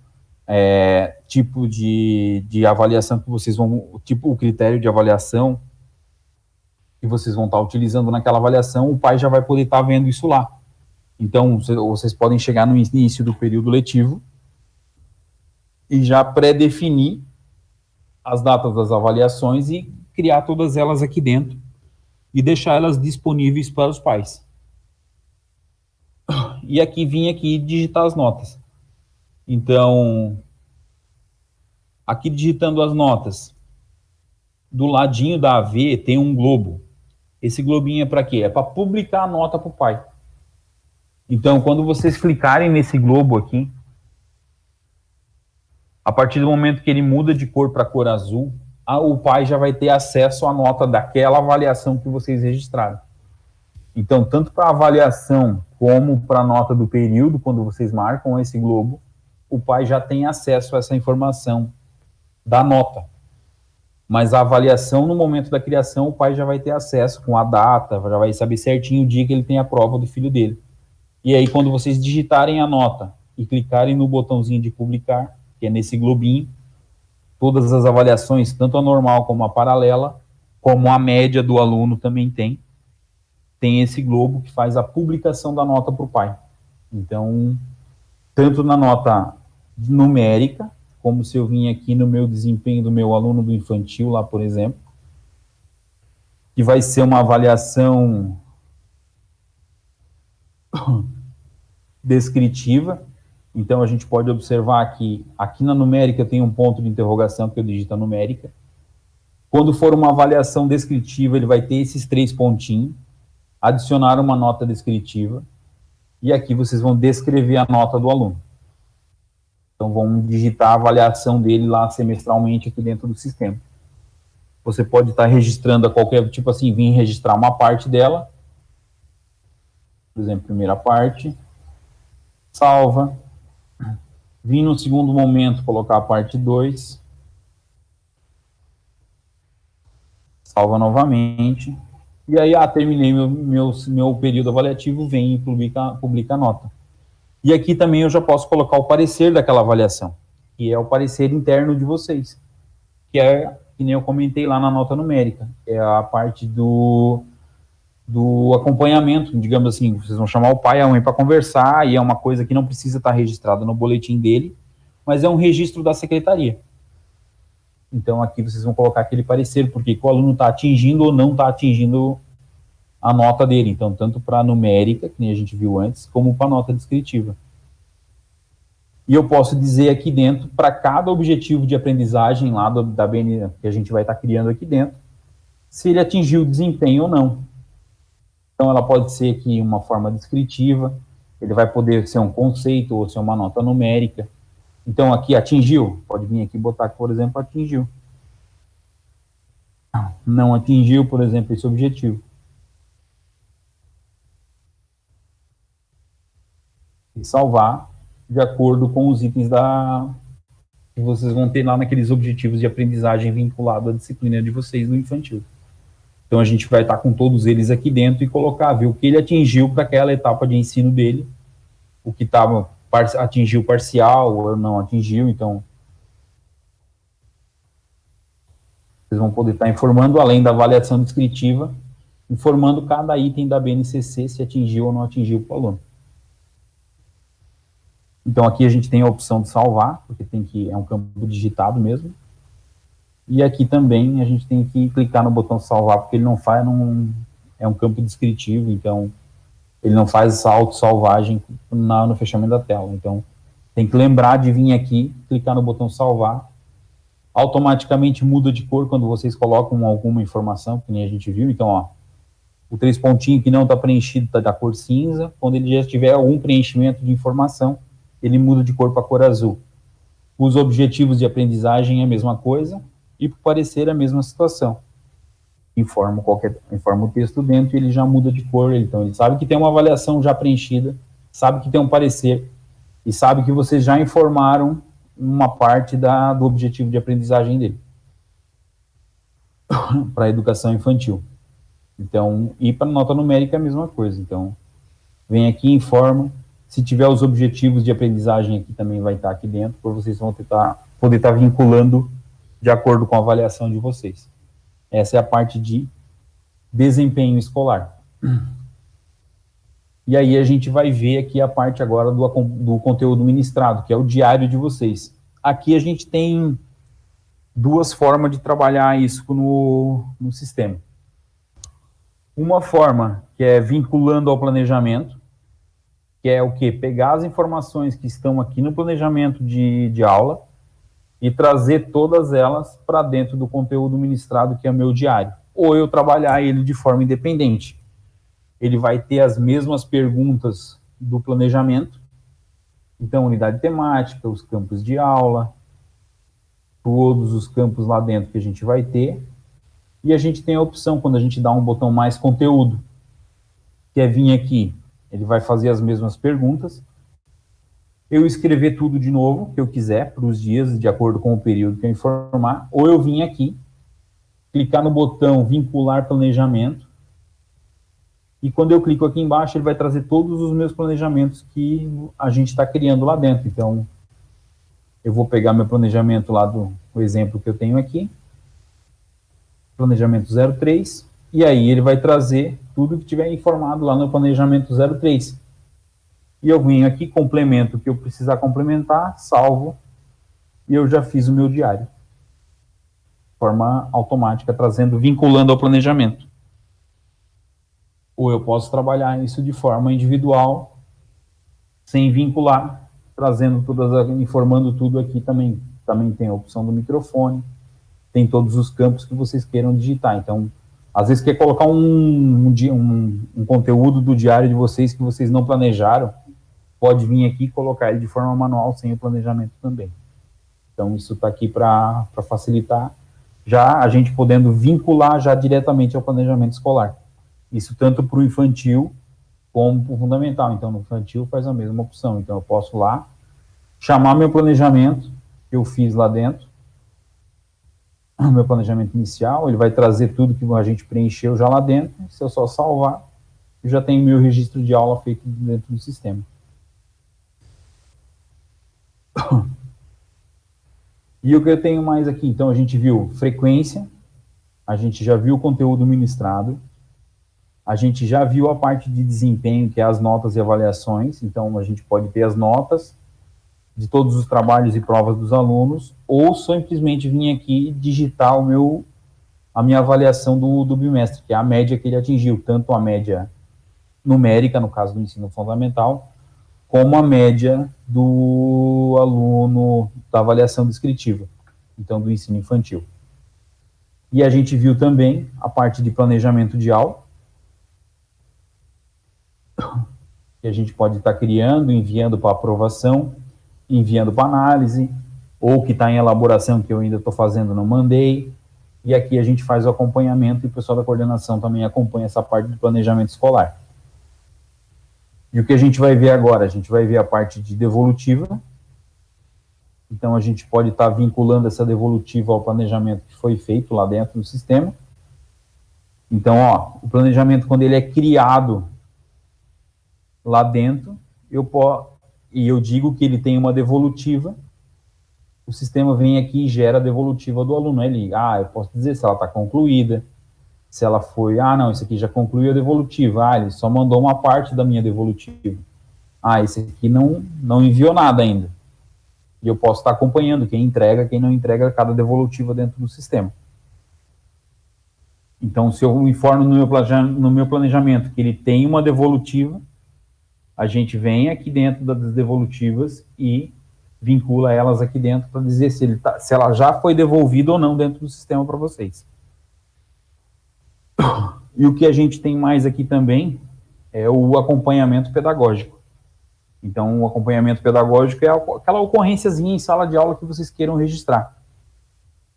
tipo de avaliação que vocês vão, tipo o critério de avaliação que vocês vão estar utilizando naquela avaliação, o pai já vai poder estar vendo isso lá. Então, vocês podem chegar no início do período letivo e já pré-definir as datas das avaliações e criar todas elas aqui dentro e deixar elas disponíveis para os pais. E aqui, digitar as notas. Então, aqui digitando as notas, do ladinho da AV tem um globo. Esse globinho é para quê? É para publicar a nota para o pai. Então, quando vocês clicarem nesse globo aqui, a partir do momento que ele muda de cor para cor azul, o pai já vai ter acesso à nota daquela avaliação que vocês registraram. Então, tanto para a avaliação como para a nota do período, quando vocês marcam esse globo, o pai já tem acesso a essa informação da nota. Mas a avaliação, no momento da criação, o pai já vai ter acesso com a data, já vai saber certinho o dia que ele tem a prova do filho dele. E aí, quando vocês digitarem a nota e clicarem no botãozinho de publicar, que é nesse globinho, todas as avaliações, tanto a normal como a paralela, como a média do aluno também tem esse globo que faz a publicação da nota para o pai. Então, tanto na nota numérica, como se eu vim aqui no meu desempenho do meu aluno do infantil lá, por exemplo, que vai ser uma avaliação descritiva. Então, a gente pode observar que aqui na numérica tem um ponto de interrogação, que eu digito a numérica. Quando for uma avaliação descritiva, ele vai ter esses 3 pontinhos, adicionar uma nota descritiva, e aqui vocês vão descrever a nota do aluno. Então, vão digitar a avaliação dele lá semestralmente aqui dentro do sistema. Você pode estar registrando a qualquer, tipo assim, vir registrar uma parte dela, por exemplo, primeira parte, salva, vim no segundo momento colocar a parte 2, salva novamente, e aí, terminei meu período avaliativo, vem e publica a nota. E aqui também eu já posso colocar o parecer daquela avaliação, que é o parecer interno de vocês, que é, que nem eu comentei lá na nota numérica, é a parte do acompanhamento, digamos assim, vocês vão chamar o pai e a mãe para conversar, e é uma coisa que não precisa estar registrada no boletim dele, mas é um registro da secretaria. Então, aqui vocês vão colocar aquele parecer, porque o aluno está atingindo ou não está atingindo a nota dele. Então, tanto para a numérica, que nem a gente viu antes, como para a nota descritiva. E eu posso dizer aqui dentro, para cada objetivo de aprendizagem lá da BN, que a gente vai estar criando aqui dentro, se ele atingiu o desempenho ou não. Então, ela pode ser aqui uma forma descritiva, ele vai poder ser um conceito ou ser uma nota numérica. Então, aqui atingiu, pode vir aqui e botar que, por exemplo, atingiu. Não atingiu, por exemplo, esse objetivo. E salvar de acordo com os itens que vocês vão ter lá naqueles objetivos de aprendizagem vinculado à disciplina de vocês no infantil. Então, a gente vai estar com todos eles aqui dentro e colocar, ver o que ele atingiu para aquela etapa de ensino dele, o que atingiu parcial ou não atingiu. Então, vocês vão poder estar informando, além da avaliação descritiva, informando cada item da BNCC se atingiu ou não atingiu o aluno. Então, aqui a gente tem a opção de salvar, porque é um campo digitado mesmo. E aqui também a gente tem que clicar no botão salvar, porque ele é um campo descritivo, então ele não faz essa auto-salvagem no fechamento da tela. Então, tem que lembrar de vir aqui, clicar no botão salvar. Automaticamente muda de cor quando vocês colocam alguma informação, que nem a gente viu. Então, ó, o 3 pontinhos que não está preenchido está da cor cinza. Quando ele já tiver algum preenchimento de informação, ele muda de cor para a cor azul. Os objetivos de aprendizagem é a mesma coisa, e para o parecer é a mesma situação. Informa o texto dentro e ele já muda de cor. Então, ele sabe que tem uma avaliação já preenchida, sabe que tem um parecer, e sabe que vocês já informaram uma parte do objetivo de aprendizagem dele para a educação infantil. Então, e para a nota numérica é a mesma coisa. Então, vem aqui e informa. Se tiver os objetivos de aprendizagem aqui, também vai estar aqui dentro, para vocês vão poder estar vinculando de acordo com a avaliação de vocês. Essa é a parte de desempenho escolar. E aí a gente vai ver aqui a parte agora do conteúdo ministrado, que é o diário de vocês. Aqui a gente tem 2 formas de trabalhar isso no sistema. Uma forma, que é vinculando ao planejamento, que é o quê? Pegar as informações que estão aqui no planejamento de aula e trazer todas elas para dentro do conteúdo ministrado, que é o meu diário. Ou eu trabalhar ele de forma independente. Ele vai ter as mesmas perguntas do planejamento, então unidade temática, os campos de aula, todos os campos lá dentro que a gente vai ter, e a gente tem a opção, quando a gente dá um botão mais conteúdo, que é vir aqui, ele vai fazer as mesmas perguntas, eu escrever tudo de novo, que eu quiser, para os dias, de acordo com o período que eu informar, ou eu vim aqui, clicar no botão vincular planejamento, e quando eu clico aqui embaixo, ele vai trazer todos os meus planejamentos que a gente está criando lá dentro. Então, Eu vou pegar meu planejamento lá do exemplo que eu tenho aqui, planejamento 03, e aí ele vai trazer tudo que tiver informado lá no planejamento 03. E eu venho aqui, complemento o que eu precisar complementar, salvo, e eu já fiz o meu diário. De forma automática, trazendo, vinculando ao planejamento. Ou eu posso trabalhar isso de forma individual, sem vincular, trazendo todas, informando tudo aqui também. Também tem a opção do microfone, tem todos os campos que vocês queiram digitar. Então, às vezes quer colocar um conteúdo do diário de vocês que vocês não planejaram, pode vir aqui e colocar ele de forma manual, sem o planejamento também. Então, isso está aqui para facilitar, já a gente podendo vincular já diretamente ao planejamento escolar. Isso tanto para o infantil como para o fundamental. Então, no infantil faz a mesma opção. Então, eu posso lá chamar meu planejamento que eu fiz lá dentro, o meu planejamento inicial, ele vai trazer tudo que a gente preencheu já lá dentro. Se eu só salvar, eu já tenho meu registro de aula feito dentro do sistema. E o que eu tenho mais aqui? Então, a gente viu frequência, a gente já viu o conteúdo ministrado, a gente já viu a parte de desempenho, que é as notas e avaliações. Então, a gente pode ter as notas de todos os trabalhos e provas dos alunos, ou simplesmente vir aqui digitar a minha avaliação do bimestre, que é a média que ele atingiu, tanto a média numérica, no caso do ensino fundamental, como a média do aluno da avaliação descritiva, então do ensino infantil. E a gente viu também a parte de planejamento de aula, que a gente pode estar criando, enviando para aprovação, enviando para análise, ou que está em elaboração, que eu ainda estou fazendo, não mandei. E aqui a gente faz o acompanhamento e o pessoal da coordenação também acompanha essa parte do planejamento escolar. E o que a gente vai ver agora? A gente vai ver a parte de devolutiva. Então, a gente pode estar vinculando essa devolutiva ao planejamento que foi feito lá dentro do sistema. Então, ó, o planejamento, quando ele é criado lá dentro, eu digo que ele tem uma devolutiva, o sistema vem aqui e gera a devolutiva do aluno. Eu posso dizer se ela está concluída, se ela foi, não, isso aqui já concluiu a devolutiva, ele só mandou uma parte da minha devolutiva. Esse aqui não enviou nada ainda. E eu posso estar acompanhando quem entrega, quem não entrega cada devolutiva dentro do sistema. Então, se eu informo no meu planejamento que ele tem uma devolutiva, a gente vem aqui dentro das devolutivas e vincula elas aqui dentro para dizer se ela já foi devolvida ou não dentro do sistema para vocês. E o que a gente tem mais aqui também é o acompanhamento pedagógico. Então, o acompanhamento pedagógico é aquela ocorrênciazinha em sala de aula que vocês queiram registrar.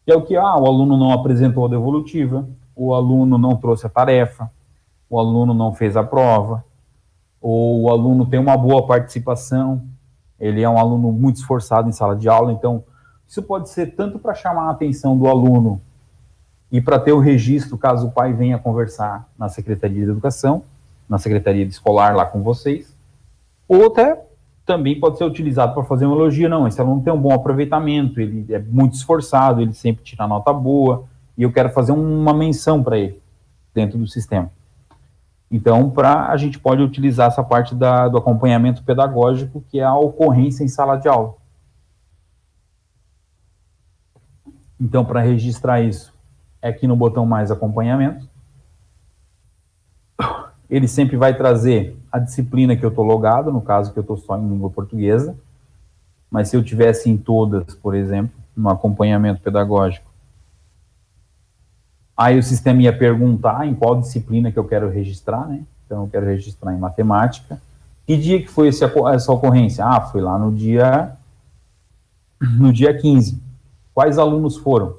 Que é o que, o aluno não apresentou a devolutiva, o aluno não trouxe a tarefa, o aluno não fez a prova, ou o aluno tem uma boa participação, ele é um aluno muito esforçado em sala de aula. Então, isso pode ser tanto para chamar a atenção do aluno e para ter o registro, caso o pai venha conversar na Secretaria de Educação, na Secretaria de Escolar lá com vocês, ou até também pode ser utilizado para fazer uma elogio. Não, esse aluno tem um bom aproveitamento, ele é muito esforçado, ele sempre tira nota boa, e eu quero fazer uma menção para ele dentro do sistema. Então, a gente pode utilizar essa parte do acompanhamento pedagógico, que é a ocorrência em sala de aula. Então, para registrar isso, é aqui no botão mais acompanhamento. Ele sempre vai trazer a disciplina que eu estou logado, no caso que eu estou só em língua portuguesa, mas se eu tivesse em todas, por exemplo, no acompanhamento pedagógico, aí o sistema ia perguntar em qual disciplina que eu quero registrar, né? Então, eu quero registrar em matemática. Que dia que foi essa ocorrência? Foi lá no dia 15. Quais alunos foram?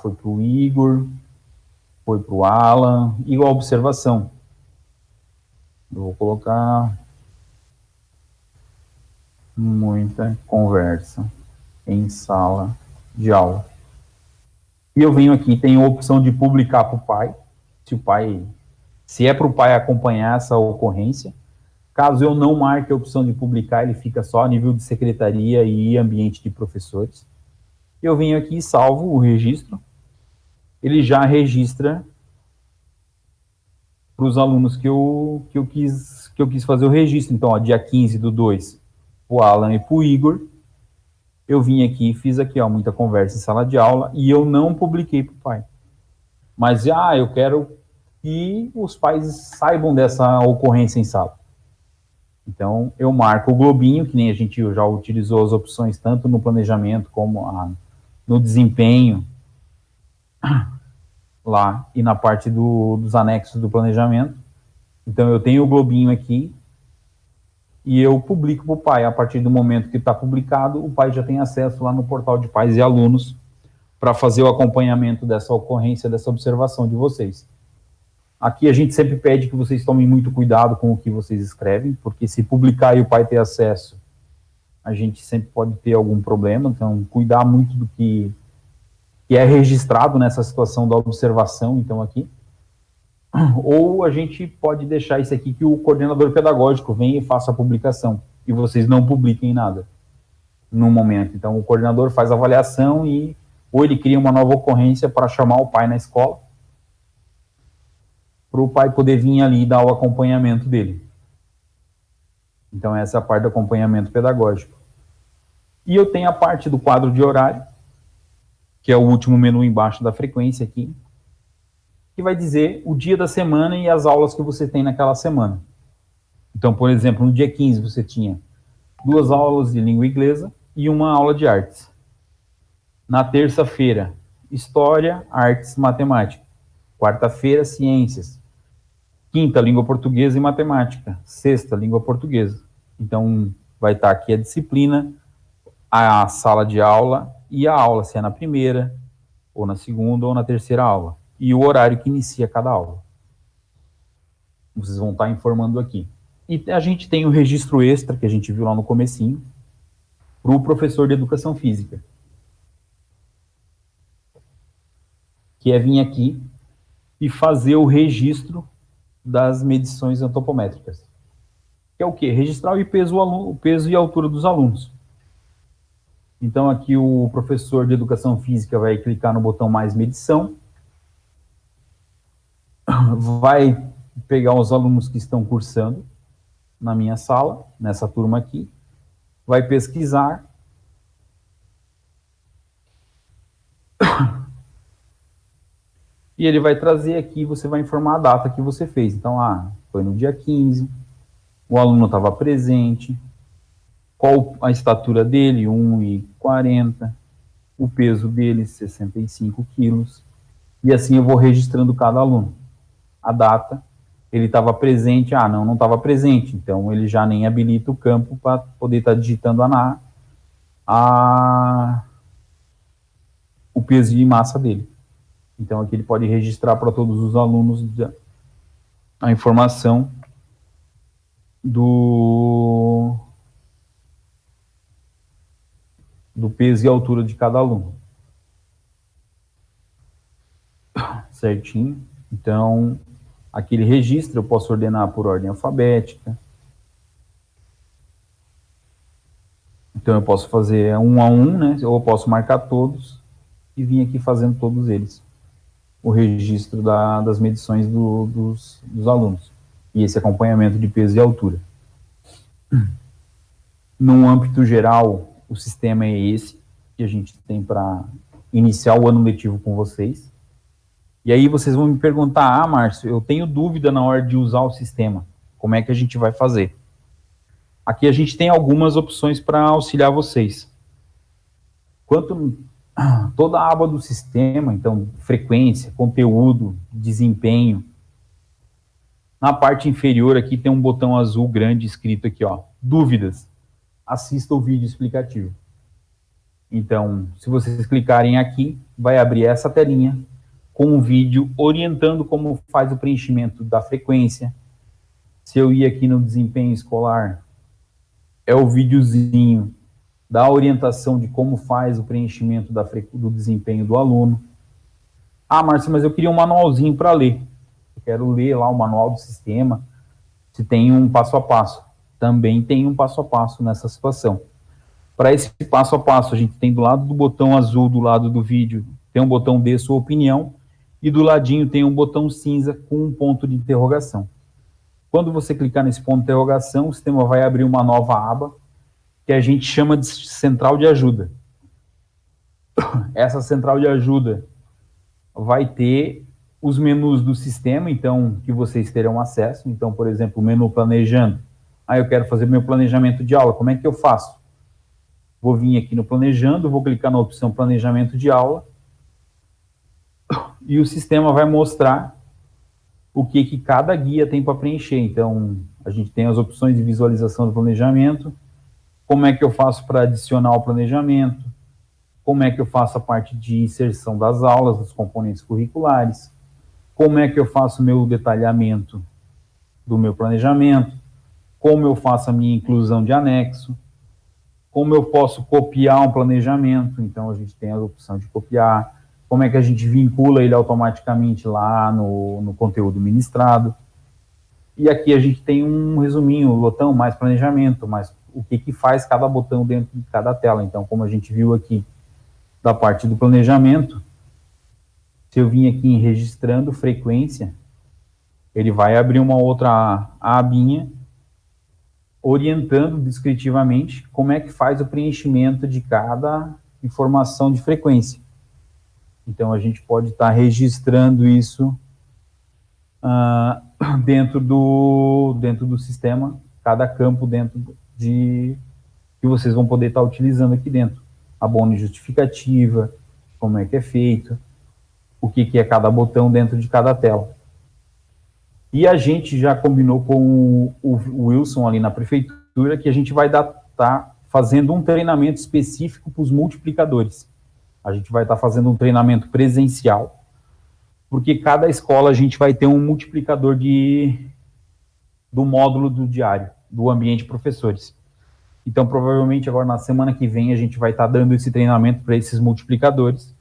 Foi para o Igor, foi para o Alan, igual observação. Eu vou colocar muita conversa em sala de aula. E eu venho aqui, tem a opção de publicar para o pai, se é para o pai acompanhar essa ocorrência. Caso eu não marque a opção de publicar, ele fica só a nível de secretaria e ambiente de professores. Eu venho aqui e salvo o registro. Ele já registra para os alunos que eu quis fazer o registro. Então, ó, dia 15/2, o Alan e para o Igor. Eu vim aqui e fiz aqui, ó, muita conversa em sala de aula, e eu não publiquei para o pai. Mas, eu quero que os pais saibam dessa ocorrência em sala. Então, eu marco o globinho, que nem a gente já utilizou as opções, tanto no planejamento como no desempenho, lá, e na parte dos anexos do planejamento. Então, eu tenho o globinho aqui, e eu publico para o pai. A partir do momento que está publicado, o pai já tem acesso lá no portal de pais e alunos para fazer o acompanhamento dessa ocorrência, dessa observação de vocês. Aqui a gente sempre pede que vocês tomem muito cuidado com o que vocês escrevem, porque se publicar e o pai ter acesso, a gente sempre pode ter algum problema. Então, cuidar muito do que é registrado nessa situação da observação, então, aqui. Ou a gente pode deixar isso aqui que o coordenador pedagógico venha e faça a publicação, e vocês não publiquem nada no momento. Então, o coordenador faz a avaliação ou ele cria uma nova ocorrência para chamar o pai na escola, para o pai poder vir ali e dar o acompanhamento dele. Então, essa é a parte do acompanhamento pedagógico. E eu tenho a parte do quadro de horário, que é o último menu embaixo da frequência aqui, que vai dizer o dia da semana e as aulas que você tem naquela semana. Então, por exemplo, no dia 15 você tinha 2 aulas de língua inglesa e 1 aula de artes. Na terça-feira, história, artes, matemática. Quarta-feira, ciências. Quinta, língua portuguesa e matemática. Sexta, língua portuguesa. Então, vai estar aqui a disciplina, a sala de aula e a aula, se é na primeira, ou na segunda, ou na terceira aula. E o horário que inicia cada aula. Vocês vão estar informando aqui. E a gente tem o registro extra, que a gente viu lá no comecinho, para o professor de educação física. Que é vir aqui e fazer o registro das medições antropométricas. Que é o quê? Registrar o peso e a altura dos alunos. Então, aqui o professor de educação física vai clicar no botão mais medição, vai pegar os alunos que estão cursando na minha sala, nessa turma aqui, vai pesquisar, e ele vai trazer aqui, você vai informar a data que você fez. Então, foi no dia 15, o aluno estava presente, qual a estatura dele, 1,40, o peso dele, 65 quilos, e assim eu vou registrando cada aluno. A data, ele estava presente, não estava presente, então ele já nem habilita o campo para poder estar digitando o peso e massa dele. Então aqui ele pode registrar para todos os alunos a informação do peso e altura de cada aluno. Certinho? Então, aquele registro eu posso ordenar por ordem alfabética. Então, eu posso fazer 1 a 1, né? Ou eu posso marcar todos e vir aqui fazendo todos eles. O registro das medições dos alunos. E esse acompanhamento de peso e altura. No âmbito geral, o sistema é esse que a gente tem para iniciar o ano letivo com vocês. E aí vocês vão me perguntar, Márcio, eu tenho dúvida na hora de usar o sistema. Como é que a gente vai fazer? Aqui a gente tem algumas opções para auxiliar vocês. Toda a aba do sistema, então, frequência, conteúdo, desempenho. Na parte inferior aqui tem um botão azul grande escrito aqui, dúvidas. Assista o vídeo explicativo. Então, se vocês clicarem aqui, vai abrir essa telinha com um vídeo orientando como faz o preenchimento da frequência. Se eu ir aqui no desempenho escolar, é o videozinho da orientação de como faz o preenchimento do desempenho do aluno. Márcio, mas eu queria um manualzinho para ler. Eu quero ler lá o manual do sistema, se tem um passo a passo. também tem um passo a passo nessa situação. Para esse passo a passo, a gente tem do lado do botão azul, do lado do vídeo, tem um botão de sua opinião, e do ladinho tem um botão cinza com um ponto de interrogação. Quando você clicar nesse ponto de interrogação, o sistema vai abrir uma nova aba, que a gente chama de central de ajuda. Essa central de ajuda vai ter os menus do sistema, então, que vocês terão acesso. Então, por exemplo, o menu planejando. Eu quero fazer meu planejamento de aula, como é que eu faço? Vou vir aqui no planejando, vou clicar na opção planejamento de aula, e o sistema vai mostrar o que cada guia tem para preencher. Então, a gente tem as opções de visualização do planejamento, como é que eu faço para adicionar o planejamento, como é que eu faço a parte de inserção das aulas, dos componentes curriculares, como é que eu faço o meu detalhamento do meu planejamento, como eu faço a minha inclusão de anexo, como eu posso copiar um planejamento. Então, a gente tem a opção de copiar, como é que a gente vincula ele automaticamente lá no conteúdo ministrado. E aqui a gente tem um resuminho, o botão mais planejamento, mais o que faz cada botão dentro de cada tela. Então, como a gente viu aqui da parte do planejamento, se eu vim aqui em registrando frequência, ele vai abrir uma outra abinha orientando descritivamente como é que faz o preenchimento de cada informação de frequência. Então, a gente pode estar registrando isso dentro do sistema, cada campo dentro que vocês vão poder estar utilizando aqui dentro. A bônus justificativa, como é que é feito, o que é cada botão dentro de cada tela. E a gente já combinou com o Wilson ali na prefeitura que a gente vai estar fazendo um treinamento específico para os multiplicadores. A gente vai estar fazendo um treinamento presencial, porque cada escola a gente vai ter um multiplicador do módulo do diário, do ambiente professores. Então, provavelmente, agora na semana que vem, a gente vai estar dando esse treinamento para esses multiplicadores.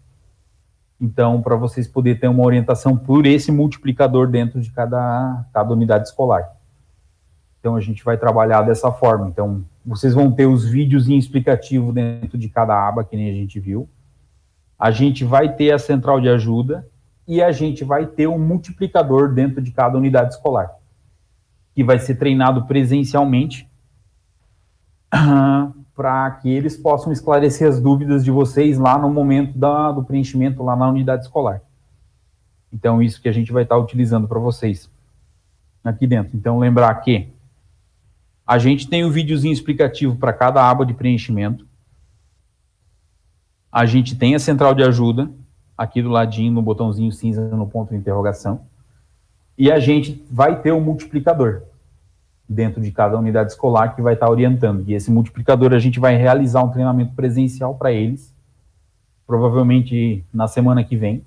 Então, para vocês poderem ter uma orientação por esse multiplicador dentro de cada unidade escolar. Então, a gente vai trabalhar dessa forma. Então, vocês vão ter os vídeos explicativos dentro de cada aba, que nem a gente viu. A gente vai ter a central de ajuda e a gente vai ter um multiplicador dentro de cada unidade escolar, que vai ser treinado presencialmente para que eles possam esclarecer as dúvidas de vocês lá no momento do preenchimento lá na unidade escolar. Então, isso que a gente vai estar utilizando para vocês aqui dentro. Então, lembrar que a gente tem um videozinho explicativo para cada aba de preenchimento. A gente tem a central de ajuda, aqui do ladinho, no botãozinho cinza, no ponto de interrogação. E a gente vai ter um multiplicador dentro de cada unidade escolar que vai estar orientando. E esse multiplicador a gente vai realizar um treinamento presencial para eles, provavelmente na semana que vem,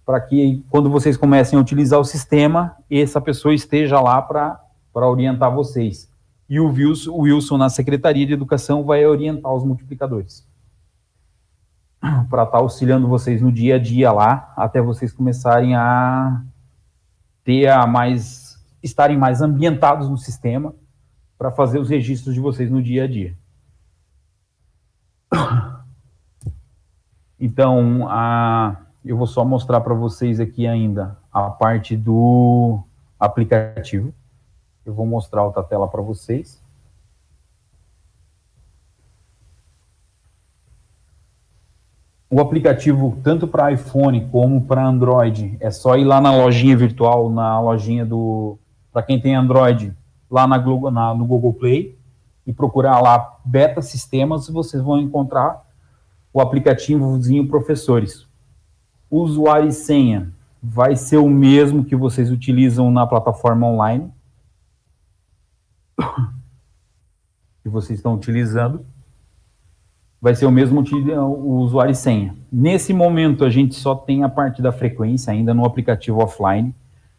para que quando vocês comecem a utilizar o sistema, essa pessoa esteja lá para orientar vocês. E o Wilson, na Secretaria de Educação, vai orientar os multiplicadores, para estar auxiliando vocês no dia a dia lá, até vocês começarem a estarem mais ambientados no sistema para fazer os registros de vocês no dia a dia. Então, eu vou só mostrar para vocês aqui ainda a parte do aplicativo. Eu vou mostrar outra tela para vocês. O aplicativo, tanto para iPhone como para Android, é só ir lá na lojinha virtual, na lojinha para quem tem Android, lá no Google Play, e procurar lá Beta Sistemas, vocês vão encontrar o aplicativozinho Professores. O usuário e senha vai ser o mesmo que vocês utilizam na plataforma online, que vocês estão utilizando. Vai ser o mesmo o usuário e senha. Nesse momento, a gente só tem a parte da frequência ainda no aplicativo offline,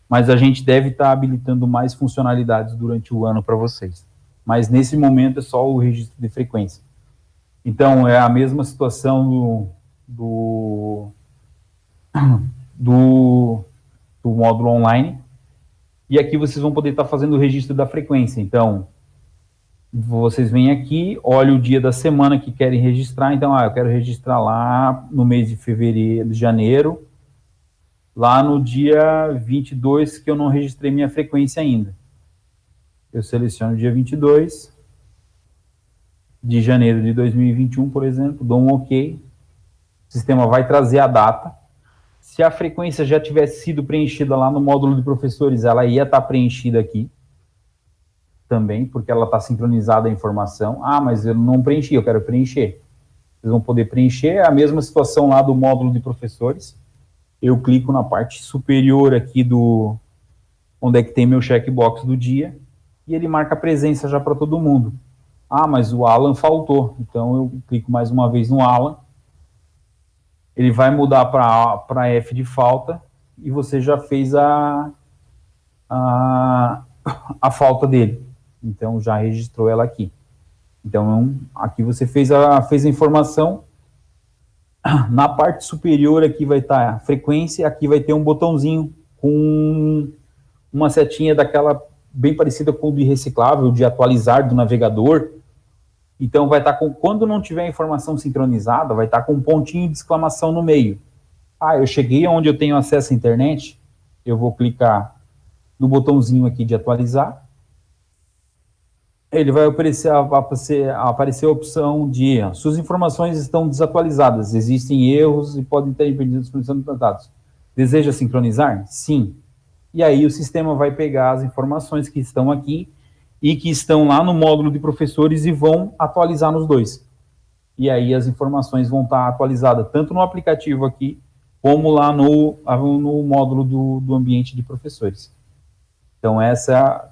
mas a gente deve estar habilitando mais funcionalidades durante o ano para vocês. Mas nesse momento é só o registro de frequência. Então, é a mesma situação do módulo online. E aqui vocês vão poder estar fazendo o registro da frequência. Então, Vocês vêm aqui, olham o dia da semana que querem registrar, então, eu quero registrar lá no mês de fevereiro, de janeiro, lá no dia 22, que eu não registrei minha frequência ainda. Eu seleciono o dia 22 de janeiro de 2021, por exemplo, dou um OK, o sistema vai trazer a data. Se a frequência já tivesse sido preenchida lá no módulo de professores, ela ia estar preenchida aqui também, porque ela está sincronizada a informação. Mas eu não preenchi, eu quero preencher. Vocês vão poder preencher a mesma situação lá do módulo de professores. Eu clico na parte superior aqui onde é que tem meu checkbox do dia, e ele marca a presença já para todo mundo. Mas o Alan faltou, então eu clico mais uma vez no Alan, ele vai mudar para F de falta, e você já fez a falta dele. Então, já registrou ela aqui. Então, aqui você fez a informação. Na parte superior aqui vai estar a frequência, aqui vai ter um botãozinho com uma setinha daquela bem parecida com o de reciclável, de atualizar do navegador. Então, vai estar quando não tiver a informação sincronizada, vai estar com um pontinho de exclamação no meio. Eu cheguei onde eu tenho acesso à internet, eu vou clicar no botãozinho aqui de atualizar. Ele vai aparecer a opção de suas informações estão desatualizadas, existem erros e podem ter impedido a disponibilização de dados. Deseja sincronizar? Sim. E aí o sistema vai pegar as informações que estão aqui e que estão lá no módulo de professores e vão atualizar nos dois. E aí as informações vão estar atualizadas tanto no aplicativo aqui, como lá no módulo do ambiente de professores. Então essa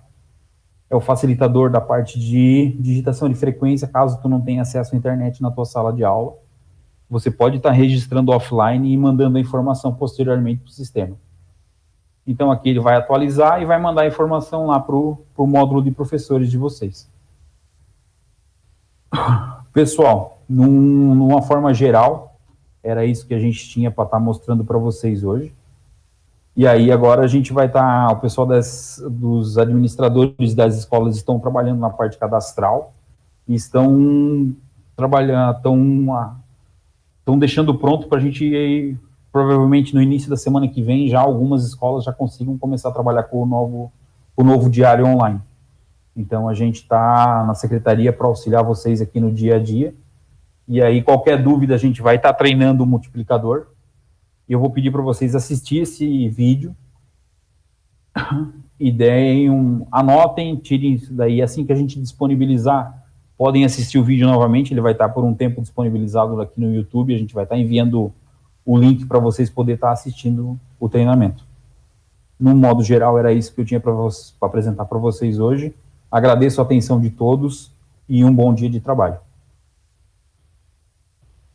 é o facilitador da parte de digitação de frequência, caso tu não tenha acesso à internet na tua sala de aula. Você pode estar registrando offline e mandando a informação posteriormente para o sistema. Então, aqui ele vai atualizar e vai mandar a informação lá para o módulo de professores de vocês. Pessoal, numa forma geral, era isso que a gente tinha para estar mostrando para vocês hoje. E aí agora a gente vai estar, o pessoal dos administradores das escolas estão trabalhando na parte cadastral e estão trabalhando, estão deixando pronto para a gente, provavelmente no início da semana que vem, já algumas escolas já consigam começar a trabalhar com o novo diário online. Então a gente está na secretaria para auxiliar vocês aqui no dia a dia, e aí qualquer dúvida a gente vai estar treinando o multiplicador. E eu vou pedir para vocês assistir esse vídeo e anotem, tirem isso daí. Assim que a gente disponibilizar, podem assistir o vídeo novamente, ele vai estar por um tempo disponibilizado aqui no YouTube, a gente vai estar enviando o link para vocês poderem estar assistindo o treinamento. No modo geral, era isso que eu tinha para apresentar para vocês hoje. Agradeço a atenção de todos e um bom dia de trabalho.